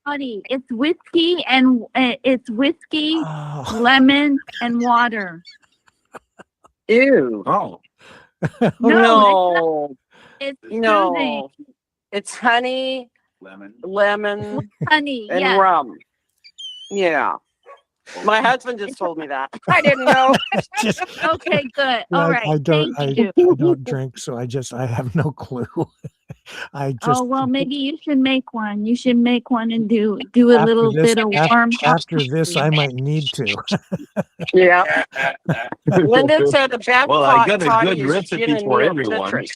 Toddy. It's whiskey and
Oh.
lemon, and water.
Ew.
Oh.
No.
It's
No. It's honey, lemon,
honey,
and
yeah.
rum. Yeah. My husband just told me that. I didn't know.
Okay, good. All right.
I
Thank you.
don't drink, so I have no clue. I just
Oh well, maybe you should make one. You should make one and do a
after
little
this,
bit of warm.
after this, I might need to.
Yeah. Linda said the best
Well, I
hot
got a
toddy
good
is
recipe
gin and
for
meal
everyone.
citrus.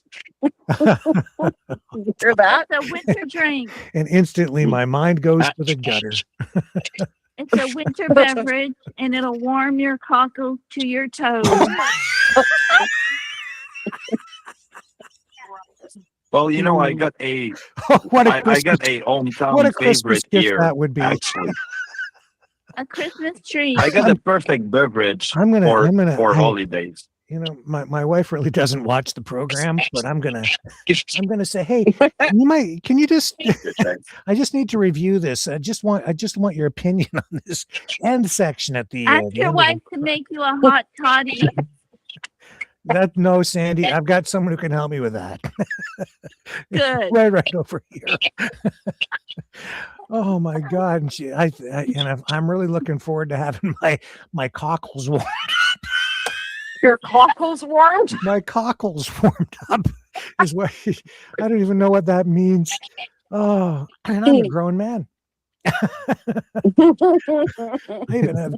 Hear that?
It's a winter drink.
And instantly, my mind goes to the gutter.
It's a winter beverage, and it'll warm your cockles to your toes.
Well, you know, I got a
What a
I
Christmas,
got a hometown
what a Christmas
favorite
gift
here.
that would be.
Actually,
A Christmas tree.
I got the perfect beverage
I'm gonna
for holidays.
You know, my wife really doesn't watch the program, but I'm gonna say, hey, can you just I just need to review this. I just want your opinion on this end section at the
Ask
the
your
end of
wife to make you a hot toddy.
no, Sandy, I've got someone who can help me with that.
Good.
right over here. Oh my God! And I'm really looking forward to having my cockles warmed.
Your cockles warmed?
My cockles warmed up is what I don't even know what that means. Oh, and I'm a grown man. I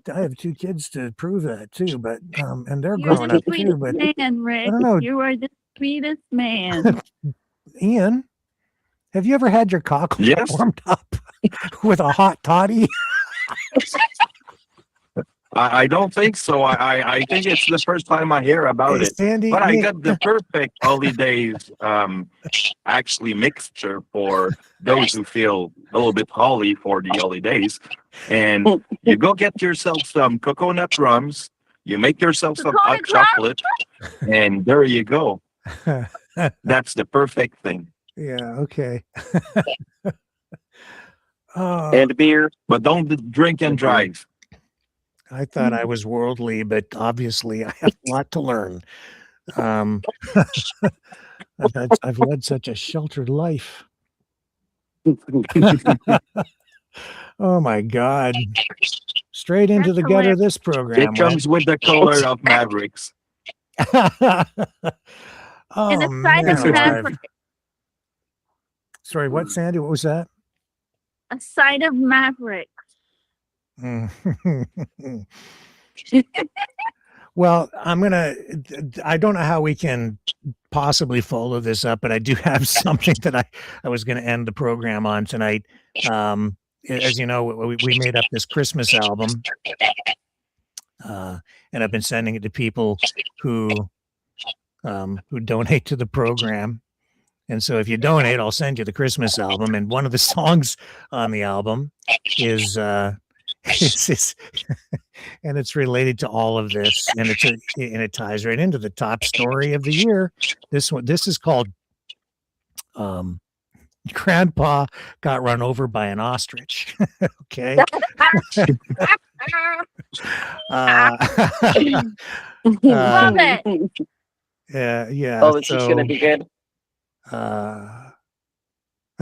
have two kids to prove that too, but and they're
You're
grown
the
up too.
sweetest
But
man, Rick.
I don't know.
You are the sweetest man.
Ian, have you ever had your cockles
Yes.
warmed up with a hot toddy?
I don't think so. I think it's the first time I hear about
Hey,
it.
Sandy,
But I
Ian-
got the perfect holidays actually mixture for those who feel a little bit holly for the holidays. And you go get yourself some coconut rums, you make yourself some hot chocolate, and there you go. That's the perfect thing.
Yeah, okay. Oh,
And beer, but don't drink and drive.
I thought I was worldly, but obviously I have a lot to learn. I've led such a sheltered life. Oh my God. Straight into the gutter this program.
It comes with the color of Mavericks.
Oh,
And a side of
man.
Maverick.
Sorry, what, Sandy? What was that?
A side of Maverick.
Well, I don't know how we can possibly follow this up, but I do have something that I was going to end the program on tonight. As you know, we made up this Christmas album, and I've been sending it to people who donate to the program. And so if you donate, I'll send you the Christmas album. And one of the songs on the album is and it's related to all of this, and it ties right into the top story of the year. This is called Grandpa Got Run Over by an Ostrich. Okay.
Love it.
Yeah.
Oh, this is gonna be good.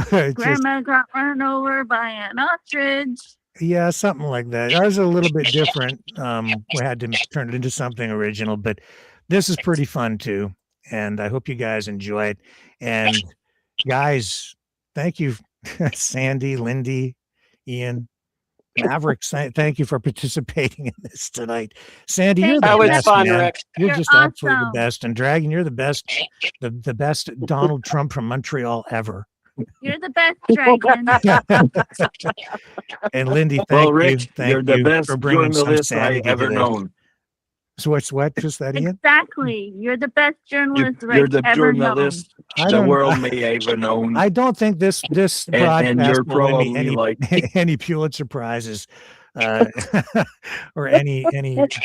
Grandma got run over by an ostrich.
Yeah, something like that. Ours is a little bit different. We had to turn it into something original, but this is pretty fun too. And I hope you guys enjoy it. And guys, thank you, Sandy, Lindy, Ian. Maverick, thank you for participating in this tonight. Sandy, you're the
That was
best,
fun,
man.
Rick.
You're just absolutely the
awesome.
best. And Dragon, you're the best, the best Donald Trump from Montreal ever.
You're the best, Dragon.
And Lindy,
Well,
thank
Rick,
you.
you're
Thank
the
you
best
for bringing some
journalist I
sanity
ever
to this.
known.
So what just that, Ian?
Exactly. You're the best journalist
You're
Rick's
the
ever
journalist
I
the
don't-
world may ever known.
I don't think this broadcast
and you're
will win me
probably
any
like
any Pulitzer prizes or any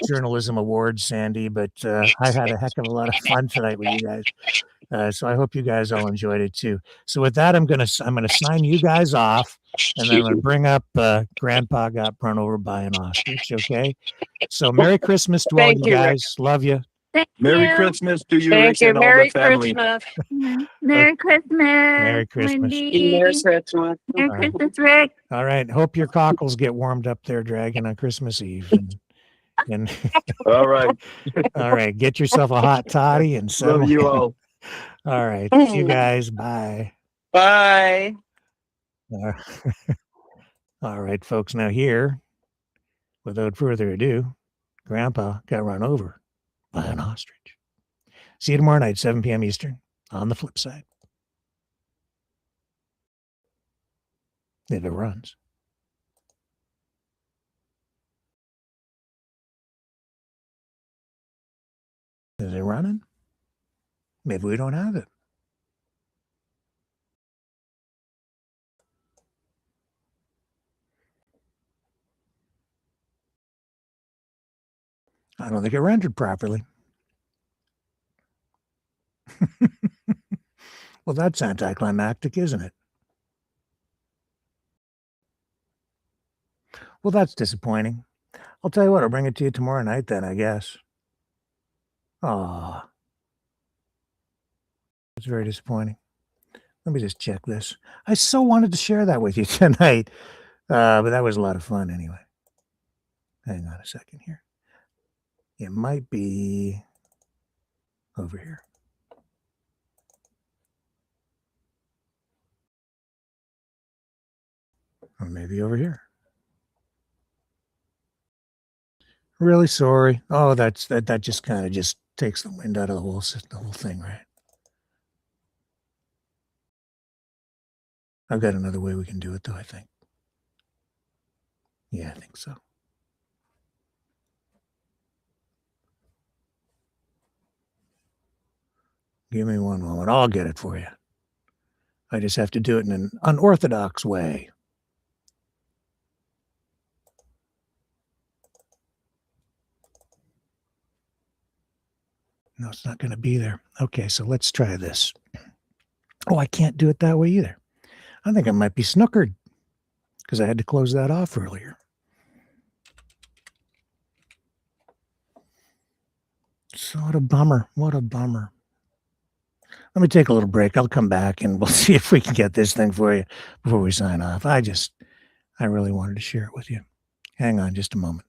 journalism awards, Sandy. But I had a heck of a lot of fun tonight with you guys. So I hope you guys all enjoyed it too. So with that, I'm gonna sign you guys off, and then I'm gonna bring up Grandpa got run over by an ostrich. Okay. So Merry Christmas to all
Thank
you
you, Rick.
guys. Love you.
Thank
Merry
you.
Christmas to you,
Thank
Rick,
you.
and all
Merry
the family.
Christmas.
Merry Christmas.
Merry Christmas.
Wendy.
Merry Christmas.
Merry Christmas, Rick.
All right. Hope your cockles get warmed up there, Dragon, on Christmas Eve. And
All right.
all right. Get yourself a hot toddy and settle
Love you
in.
all.
All right. See you guys. Bye.
Bye.
All right, folks. Now here, without further ado, Grandpa got run over by an ostrich. See you tomorrow night, 7 p.m. Eastern, on the flip side. If it runs. Is it running? Maybe we don't have it. I don't think it rendered properly. Well, that's anticlimactic, isn't it? Well, that's disappointing. I'll tell you what, I'll bring it to you tomorrow night then, I guess. Oh, it's very disappointing. Let me just check this. I so wanted to share that with you tonight, but that was a lot of fun anyway. Hang on a second here. It might be over here. Or maybe over here. Really sorry. Oh, that just kind of just takes the wind out of the whole thing, right? I've got another way we can do it, though, I think. Yeah, I think so. Give me one moment. I'll get it for you. I just have to do it in an unorthodox way. No, it's not going to be there. Okay, so let's try this. Oh, I can't do it that way either. I think I might be snookered because I had to close that off earlier. So what a bummer. What a bummer. Let me take a little break. I'll come back and we'll see if we can get this thing for you before we sign off. I really wanted to share it with you. Hang on just a moment.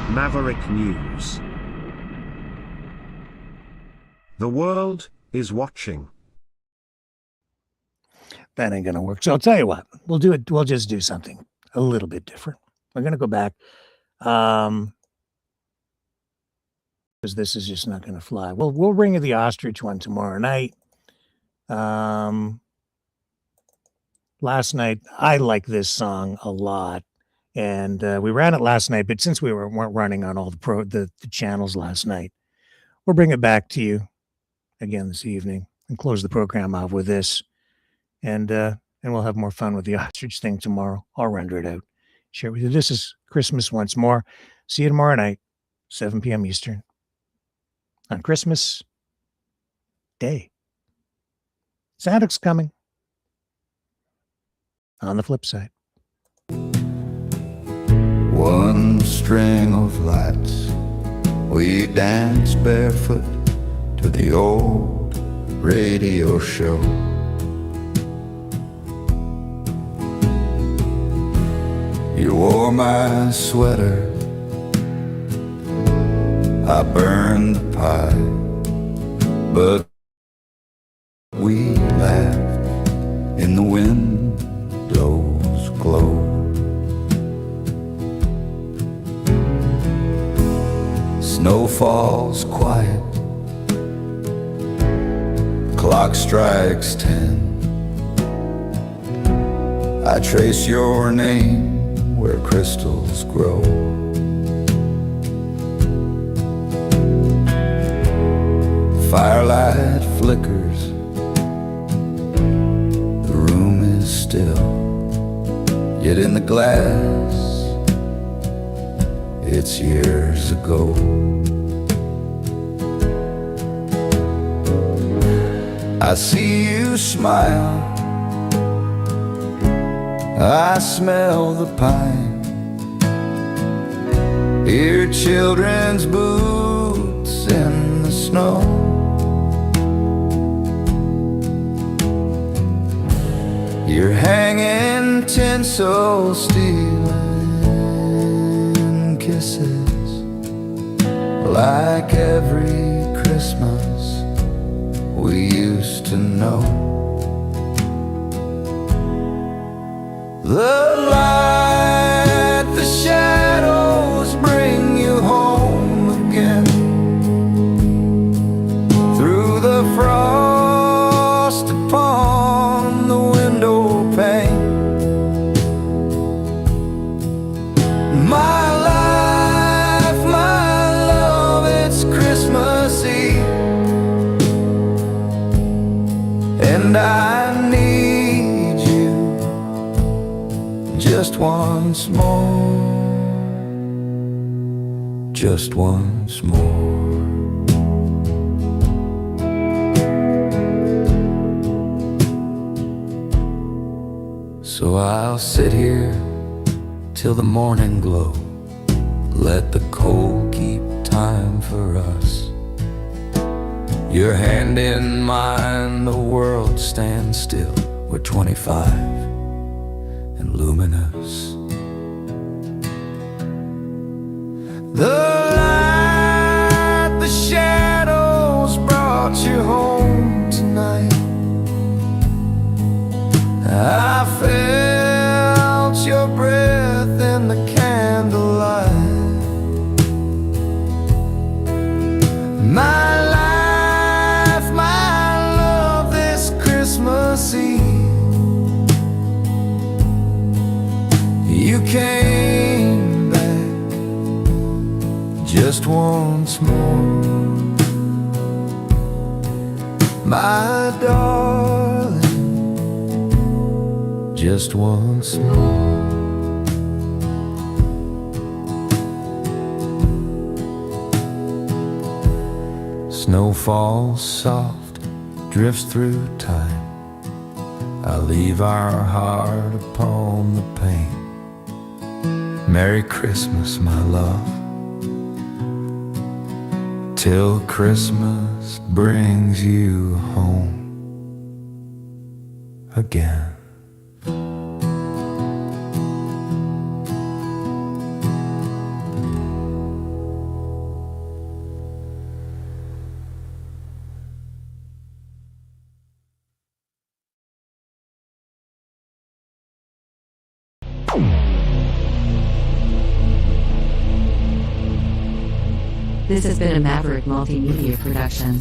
Maverick News. The world is watching.
That ain't going to work. So I'll tell you what, we'll do it. We'll just do something a little bit different. We're going to go back. Because this is just not going to fly. We'll bring you the ostrich one tomorrow night. Last night, I like this song a lot, and we ran it last night. But since we weren't running on all the channels last night, we'll bring it back to you again this evening and close the program off with this, and we'll have more fun with the ostrich thing tomorrow. I'll render it out, share it with you. This is Christmas Once More. See you tomorrow night, 7 p.m. Eastern, on Christmas Day. Santa's coming. On the flip side.
One string of lights, we danced barefoot to the old radio show. You wore my sweater, I burned the pie, but we laughed in the window's glow. Snow falls quiet, clock strikes 10. I trace your name where crystals grow. Firelight flickers, the room is still, yet in the glass it's years ago. I see you smile, I smell the pine, hear children's boots in the snow. You're hanging tinsel, stealing kisses, like every Christmas we used to know. The light, the shadows bring you home again, through the frost upon the window pane. My life, my love, it's Christmas Eve, and I need you just once more, just once more. So I'll sit here till the morning glow, let the cold keep time for us. Your hand in mine, the world stands still. We're 25 and luminous. The light, the shadows brought you home tonight. I felt your breath in the candlelight. My life, my love, this Christmas Eve, you came back just once more, my darling, just once more. Snow falls soft, drifts through time. I leave our heart upon the pane. Merry Christmas, my love, till Christmas brings you home again.
This has been a Maverick Multimedia production.